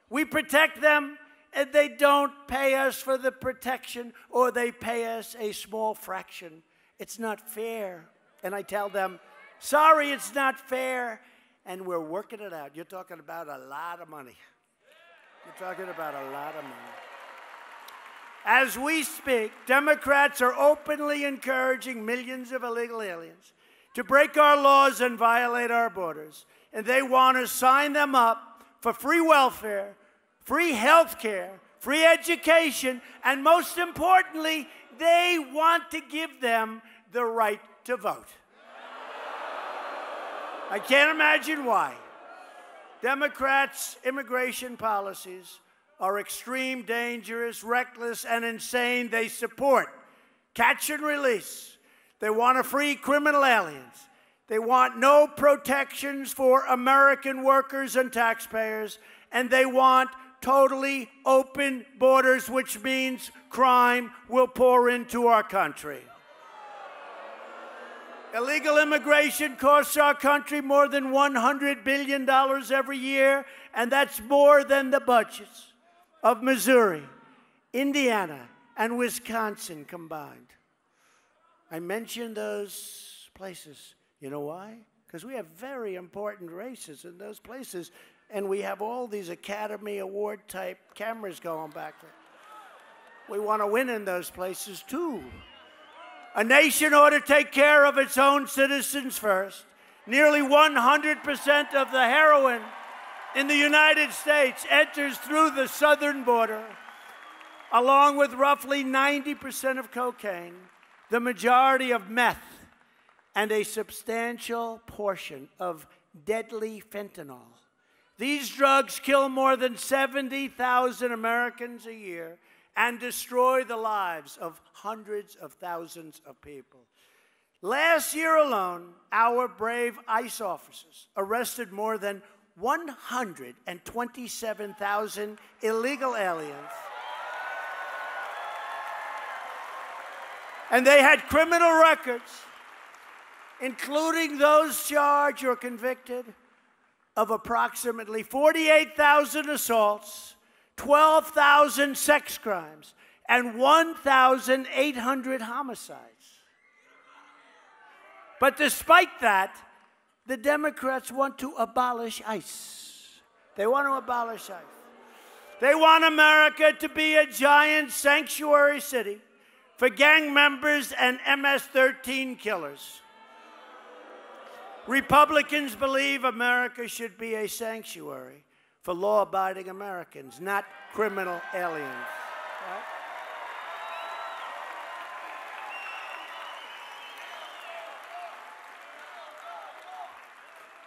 We protect them, and they don't pay us for the protection, or they pay us a small fraction. It's not fair. And I tell them, sorry, it's not fair, and we're working it out. You're talking about a lot of money. You're talking about a lot of money. As we speak, Democrats are openly encouraging millions of illegal aliens to break our laws and violate our borders. And they want to sign them up for free welfare, free health care, free education, and most importantly, they want to give them the right to vote. I can't imagine why. Democrats' immigration policies are extreme, dangerous, reckless, and insane. They support catch and release. They want to free criminal aliens. They want no protections for American workers and taxpayers. And they want totally open borders, which means crime will pour into our country. Illegal immigration costs our country more than $100 billion every year, and that's more than the budgets of Missouri, Indiana, and Wisconsin combined. I mentioned those places. You know why? Because we have very important races in those places, and we have all these Academy Award-type cameras going back there. We want to win in those places, too. A nation ought to take care of its own citizens first. Nearly 100% of the heroin in the United States enters through the southern border, along with roughly 90% of cocaine, the majority of meth, and a substantial portion of deadly fentanyl. These drugs kill more than 70,000 Americans a year and destroy the lives of hundreds of thousands of people. Last year alone, our brave ICE officers arrested more than 127,000 illegal aliens. And they had criminal records, including those charged or convicted of approximately 48,000 assaults, 12,000 sex crimes, and 1,800 homicides. But despite that, the Democrats want to abolish ICE. They want to abolish ICE. They want America to be a giant sanctuary city for gang members and MS-13 killers. Republicans believe America should be a sanctuary for law-abiding Americans, not criminal aliens. Right?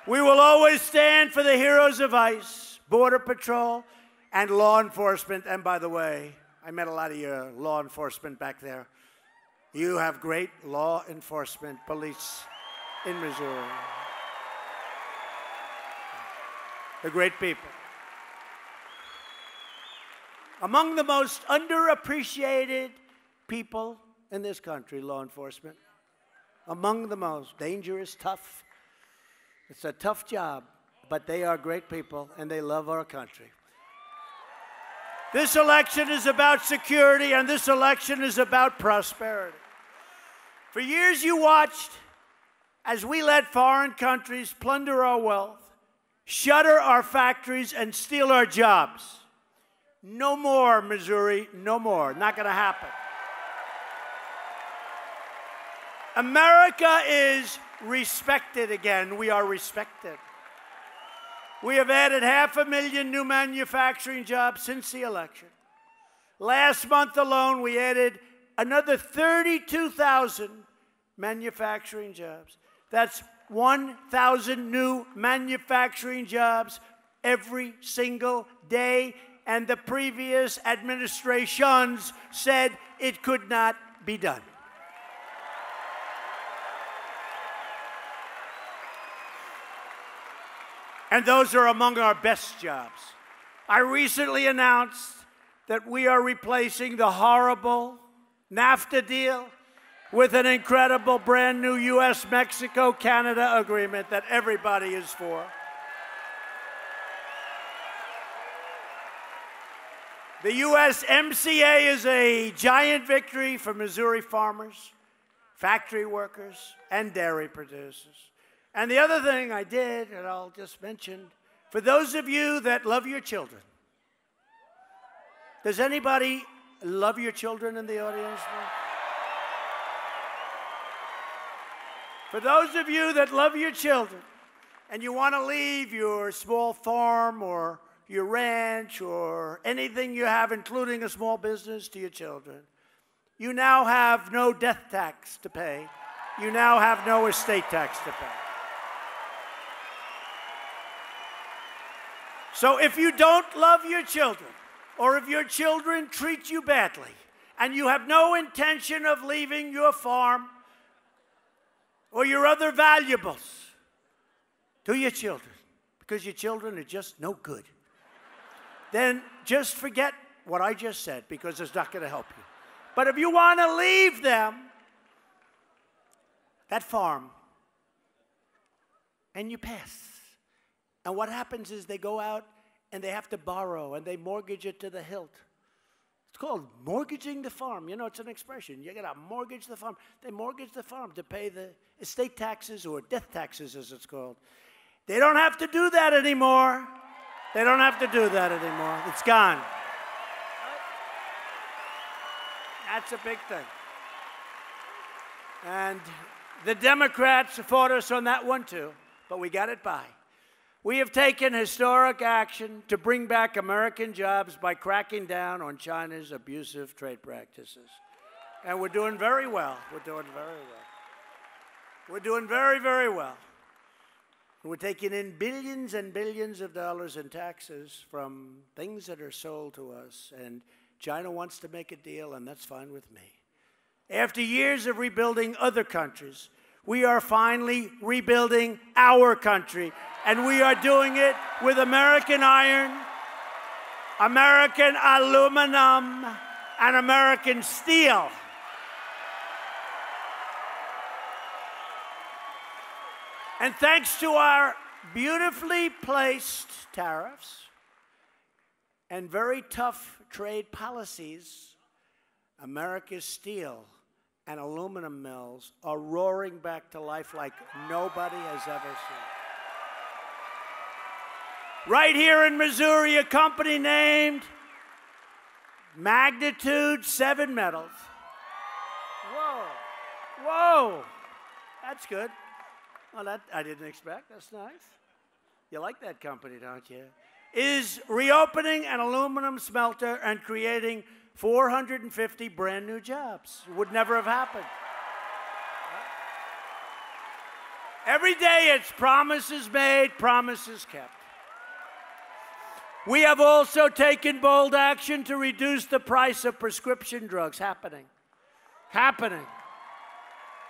We will always stand for the heroes of ICE, Border Patrol, and law enforcement. And by the way, I met a lot of your law enforcement back there. You have great law enforcement police in Missouri. They're great people. Among the most underappreciated people in this country, law enforcement. Among the most dangerous, tough. It's a tough job, but they are great people, and they love our country. This election is about security, and this election is about prosperity. For years you watched as we let foreign countries plunder our wealth, shutter our factories, and steal our jobs. No more, Missouri, no more. Not going to happen. America is respected again. We are respected. We have added 500,000 new manufacturing jobs since the election. Last month alone, we added another 32,000 manufacturing jobs. That's 1,000 new manufacturing jobs every single day, and the previous administrations said it could not be done. And those are among our best jobs. I recently announced that we are replacing the horrible NAFTA deal with an incredible brand new U.S.-Mexico-Canada agreement that everybody is for. The USMCA is a giant victory for Missouri farmers, factory workers, and dairy producers. And the other thing I did, and I'll just mention, for those of you that love your children, does anybody love your children in the audience? For those of you that love your children and you want to leave your small farm or your ranch or anything you have, including a small business, to your children. You now have no death tax to pay. You now have no estate tax to pay. So if you don't love your children, or if your children treat you badly, and you have no intention of leaving your farm or your other valuables to your children, because your children are just no good, then just forget what I just said, because it's not going to help you. But if you want to leave them that farm, and you pass, and what happens is they go out and they have to borrow and they mortgage it to the hilt. It's called mortgaging the farm. You know, it's an expression. You got to mortgage the farm. They mortgage the farm to pay the estate taxes, or death taxes as it's called. They don't have to do that anymore. They don't have to do that anymore. It's gone. That's a big thing. And the Democrats fought us on that one too, but we got it by. We have taken historic action to bring back American jobs by cracking down on China's abusive trade practices. And we're doing very well. We're doing very well. We're doing very, very well. We're taking in billions and billions of dollars in taxes from things that are sold to us. And China wants to make a deal, and that's fine with me. After years of rebuilding other countries, we are finally rebuilding our country. And we are doing it with American iron, American aluminum, and American steel. And thanks to our beautifully placed tariffs and very tough trade policies, America's steel and aluminum mills are roaring back to life like nobody has ever seen. Right here in Missouri, a company named Magnitude 7 Metals. Whoa, whoa, that's good. Well, that I didn't expect. That's nice. You like that company, don't you? Is reopening an aluminum smelter and creating 450 brand new jobs. It would never have happened. Every day it's promises made, promises kept. We have also taken bold action to reduce the price of prescription drugs. Happening.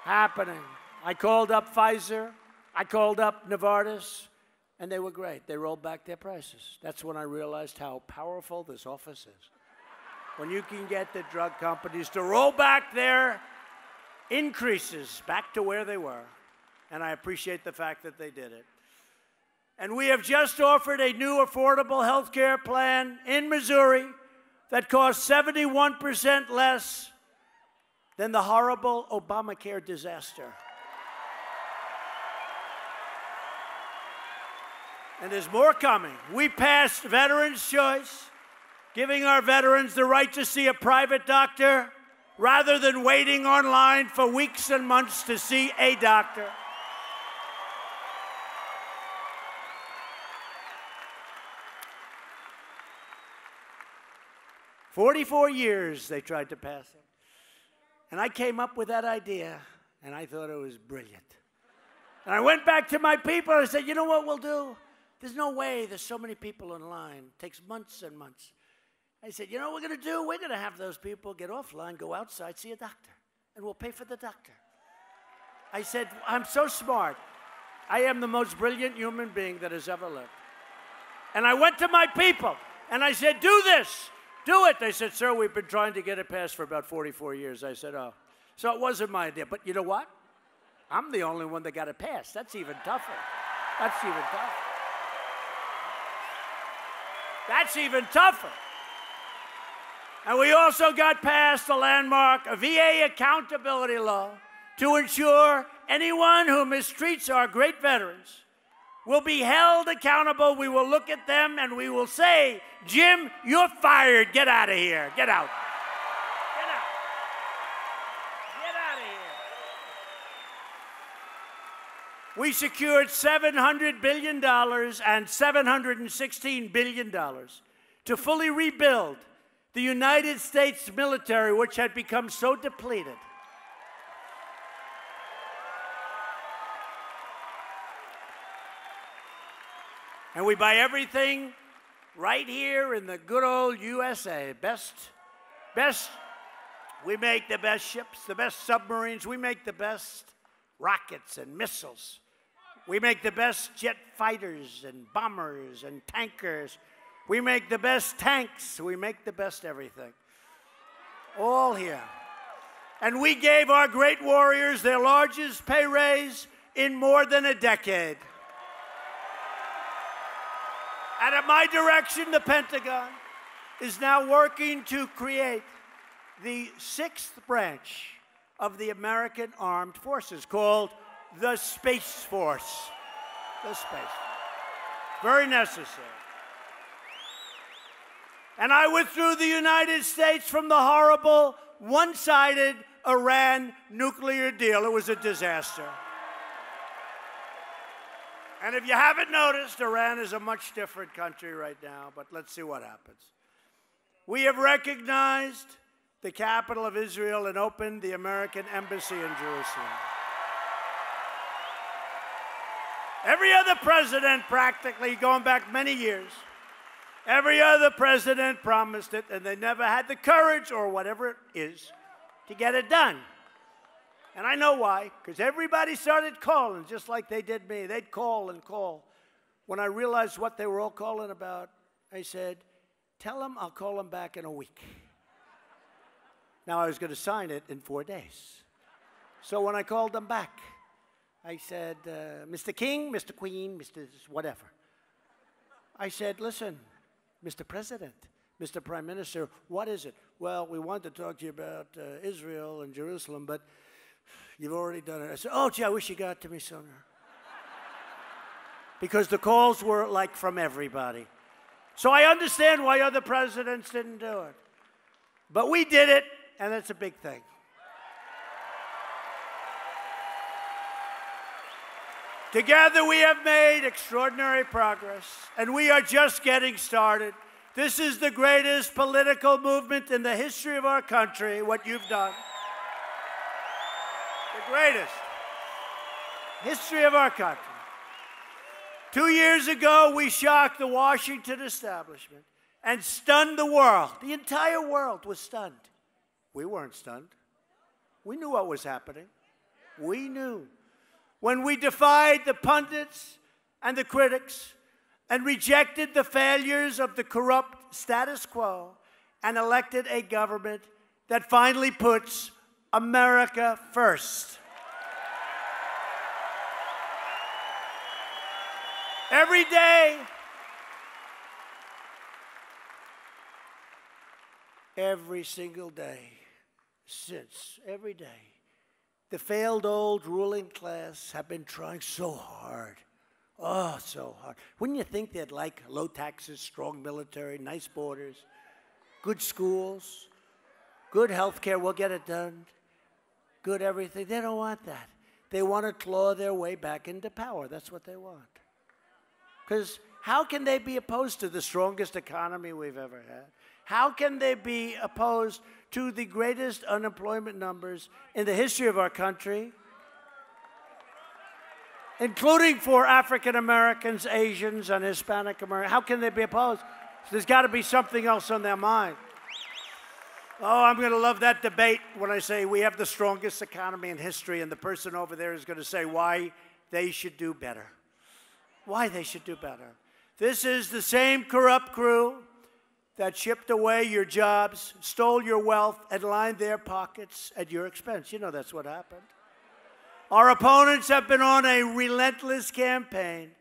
I called up Pfizer. I called up Novartis. And they were great. They rolled back their prices. That's when I realized how powerful this office is. When you can get the drug companies to roll back their increases back to where they were. And I appreciate the fact that they did it. And we have just offered a new affordable health care plan in Missouri that costs 71% less than the horrible Obamacare disaster. And there's more coming. We passed Veterans' Choice, giving our veterans the right to see a private doctor rather than waiting online for weeks and months to see a doctor. 44 years they tried to pass it. And I came up with that idea, and I thought it was brilliant. And I went back to my people and I said, you know what we'll do? There's no way there's so many people in line. It takes months and months. I said, you know what we're going to do? We're going to have those people get offline, go outside, see a doctor, and we'll pay for the doctor. I said, I'm so smart. I am the most brilliant human being that has ever lived. And I went to my people, and I said, do this. Do it. They said, sir, we've been trying to get it passed for about 44 years. I said, oh. So it wasn't my idea. But you know what? I'm the only one that got it passed. That's even tougher. That's even tougher. That's even tougher. And we also got passed the landmark VA accountability law to ensure anyone who mistreats our great veterans will be held accountable. We will look at them and we will say, Jim, you're fired. Get out of here. Get out. Get out. Get out of here. We secured $700 billion and $716 billion to fully rebuild the United States military, which had become so depleted. And we buy everything right here in the good old USA. We make the best ships, the best submarines. We make the best rockets and missiles. We make the best jet fighters and bombers and tankers. We make the best tanks. We make the best everything. All here. And we gave our great warriors their largest pay raise in more than a decade. And at my direction, the Pentagon is now working to create the 6th branch of the American Armed Forces called the Space Force. The Space Force. Very necessary. And I withdrew the United States from the horrible, one-sided Iran nuclear deal. It was a disaster. And if you haven't noticed, Iran is a much different country right now, but let's see what happens. We have recognized the capital of Israel and opened the American embassy in Jerusalem. Every other president, practically, going back many years, every other president promised it, and they never had the courage, or whatever it is, to get it done. And I know why, because everybody started calling, just like they did me. They'd call and call. When I realized what they were all calling about, I said, tell them I'll call them back in a week. Now, I was going to sign it in 4 days. So when I called them back, I said, Mr. King, Mr. Queen, Mr. whatever. I said, listen, Mr. President, Mr. Prime Minister, what is it? Well, we want to talk to you about Israel and Jerusalem, but you've already done it. I said, oh, gee, I wish you got to me sooner. Because the calls were like from everybody. So I understand why other presidents didn't do it. But we did it, and that's a big thing. Together we have made extraordinary progress, and we are just getting started. This is the greatest political movement in the history of our country, what you've done. The greatest history of our country. 2 years ago, we shocked the Washington establishment and stunned the world. The entire world was stunned. We weren't stunned. We knew what was happening. We knew. When we defied the pundits and the critics and rejected the failures of the corrupt status quo and elected a government that finally puts America first. Every day, every single day, since every day, the failed old ruling class have been trying so hard. Oh, so hard. Wouldn't you think they'd like low taxes, strong military, nice borders, good schools, good health care, we'll get it done, good everything? They don't want that. They want to claw their way back into power. That's what they want. Because how can they be opposed to the strongest economy we've ever had? How can they be opposed to the greatest unemployment numbers in the history of our country, including for African Americans, Asians, and Hispanic Americans? How can they be opposed? There's got to be something else on their mind. Oh, I'm going to love that debate when I say we have the strongest economy in history, and the person over there is going to say why they should do better. Why they should do better. This is the same corrupt crew that shipped away your jobs, stole your wealth, and lined their pockets at your expense. You know that's what happened. Our opponents have been on a relentless campaign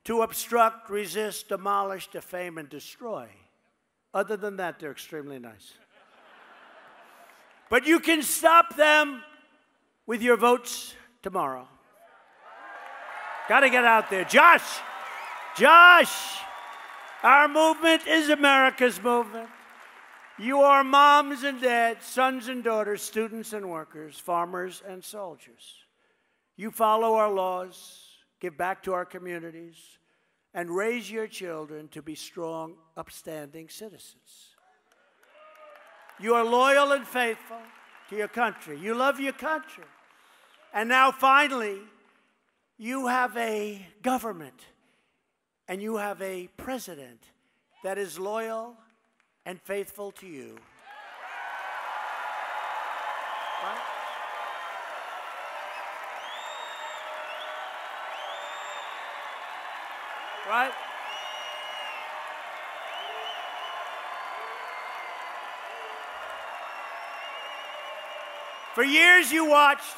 to obstruct, resist, demolish, defame, and destroy. Other than that, they're extremely nice. But you can stop them with your votes tomorrow. Got to get out there. Josh, our movement is America's movement. You are moms and dads, sons and daughters, students and workers, farmers and soldiers. You follow our laws, give back to our communities, and raise your children to be strong, upstanding citizens. You are loyal and faithful to your country. You love your country. And now, finally, you have a government and you have a president that is loyal and faithful to you. Right? Right? For years you watched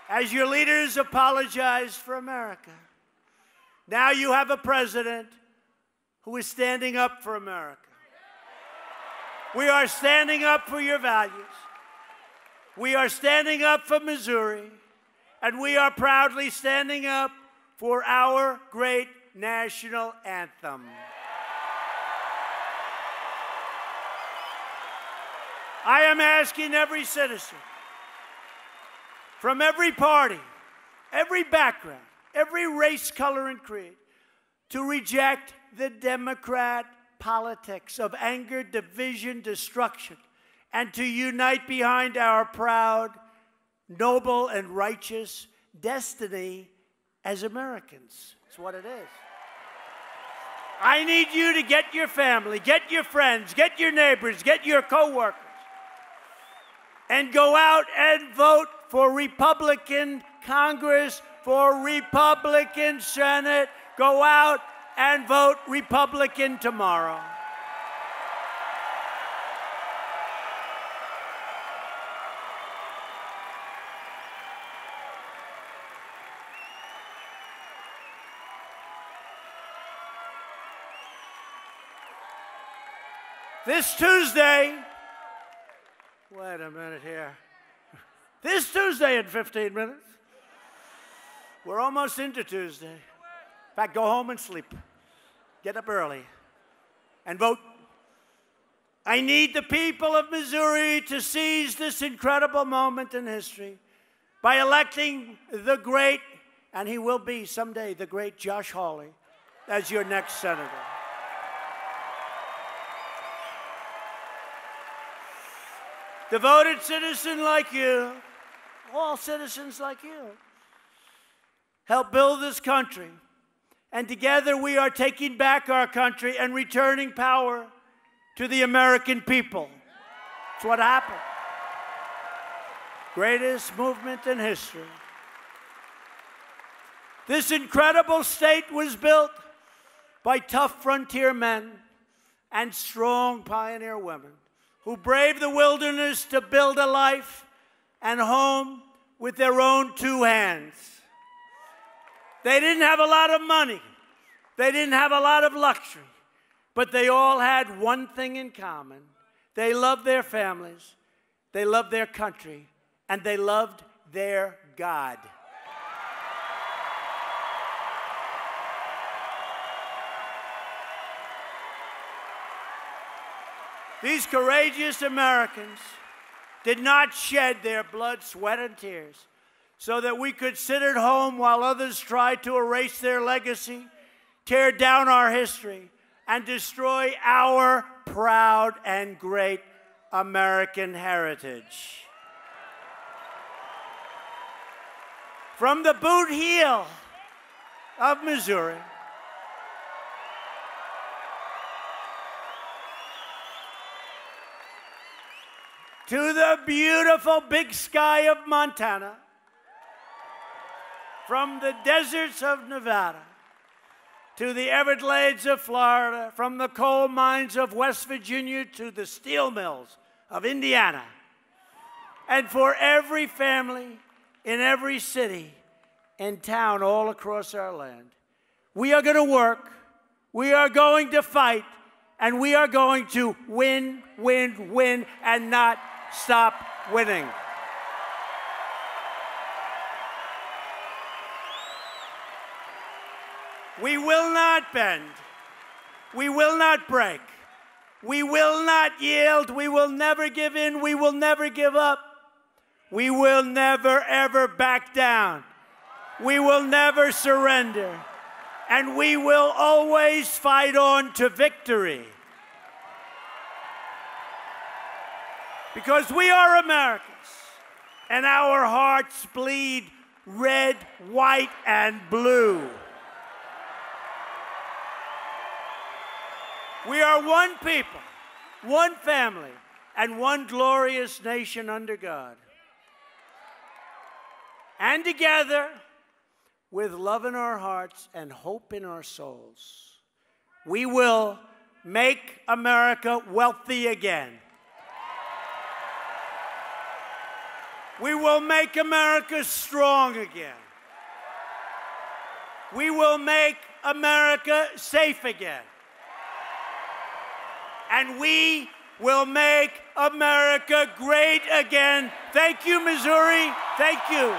as your leaders apologized for America. Now you have a president who is standing up for America. We are standing up for your values. We are standing up for Missouri. And we are proudly standing up for our great national anthem. I am asking every citizen from every party, every background, every race, color, and creed to reject the Democrat politics of anger, division, destruction, and to unite behind our proud, noble, and righteous destiny as Americans. That's what it is. I need you to get your family, get your friends, get your neighbors, get your co-workers, and go out and vote for Republican Congress, for Republican Senate. Go out and vote Republican tomorrow. This Tuesday, wait a minute here. This Tuesday in 15 minutes, we're almost into Tuesday. In fact, go home and sleep. Get up early and vote. I need the people of Missouri to seize this incredible moment in history by electing the great, and he will be someday, the great Josh Hawley as your next senator. Devoted citizen like you, all citizens like you, help build this country. And together we are taking back our country and returning power to the American people. That's what happened. Greatest movement in history. This incredible state was built by tough frontier men and strong pioneer women who braved the wilderness to build a life and home with their own two hands. They didn't have a lot of money. They didn't have a lot of luxury. But they all had one thing in common. They loved their families, they loved their country, and they loved their God. These courageous Americans did not shed their blood, sweat, and tears so that we could sit at home while others tried to erase their legacy, tear down our history, and destroy our proud and great American heritage. From the boot heel of Missouri to the beautiful big sky of Montana, from the deserts of Nevada to the Everglades of Florida, from the coal mines of West Virginia to the steel mills of Indiana, and for every family in every city and town all across our land. We are going to work, we are going to fight, and we are going to win, win, win, and not stop winning. We will not bend. We will not break. We will not yield. We will never give in. We will never give up. We will never, ever back down. We will never surrender. And we will always fight on to victory. Because we are Americans, and our hearts bleed red, white, and blue. We are one people, one family, and one glorious nation under God. And together, with love in our hearts and hope in our souls, we will make America wealthy again. We will make America strong again. We will make America safe again. And we will make America great again. Thank you, Missouri. Thank you.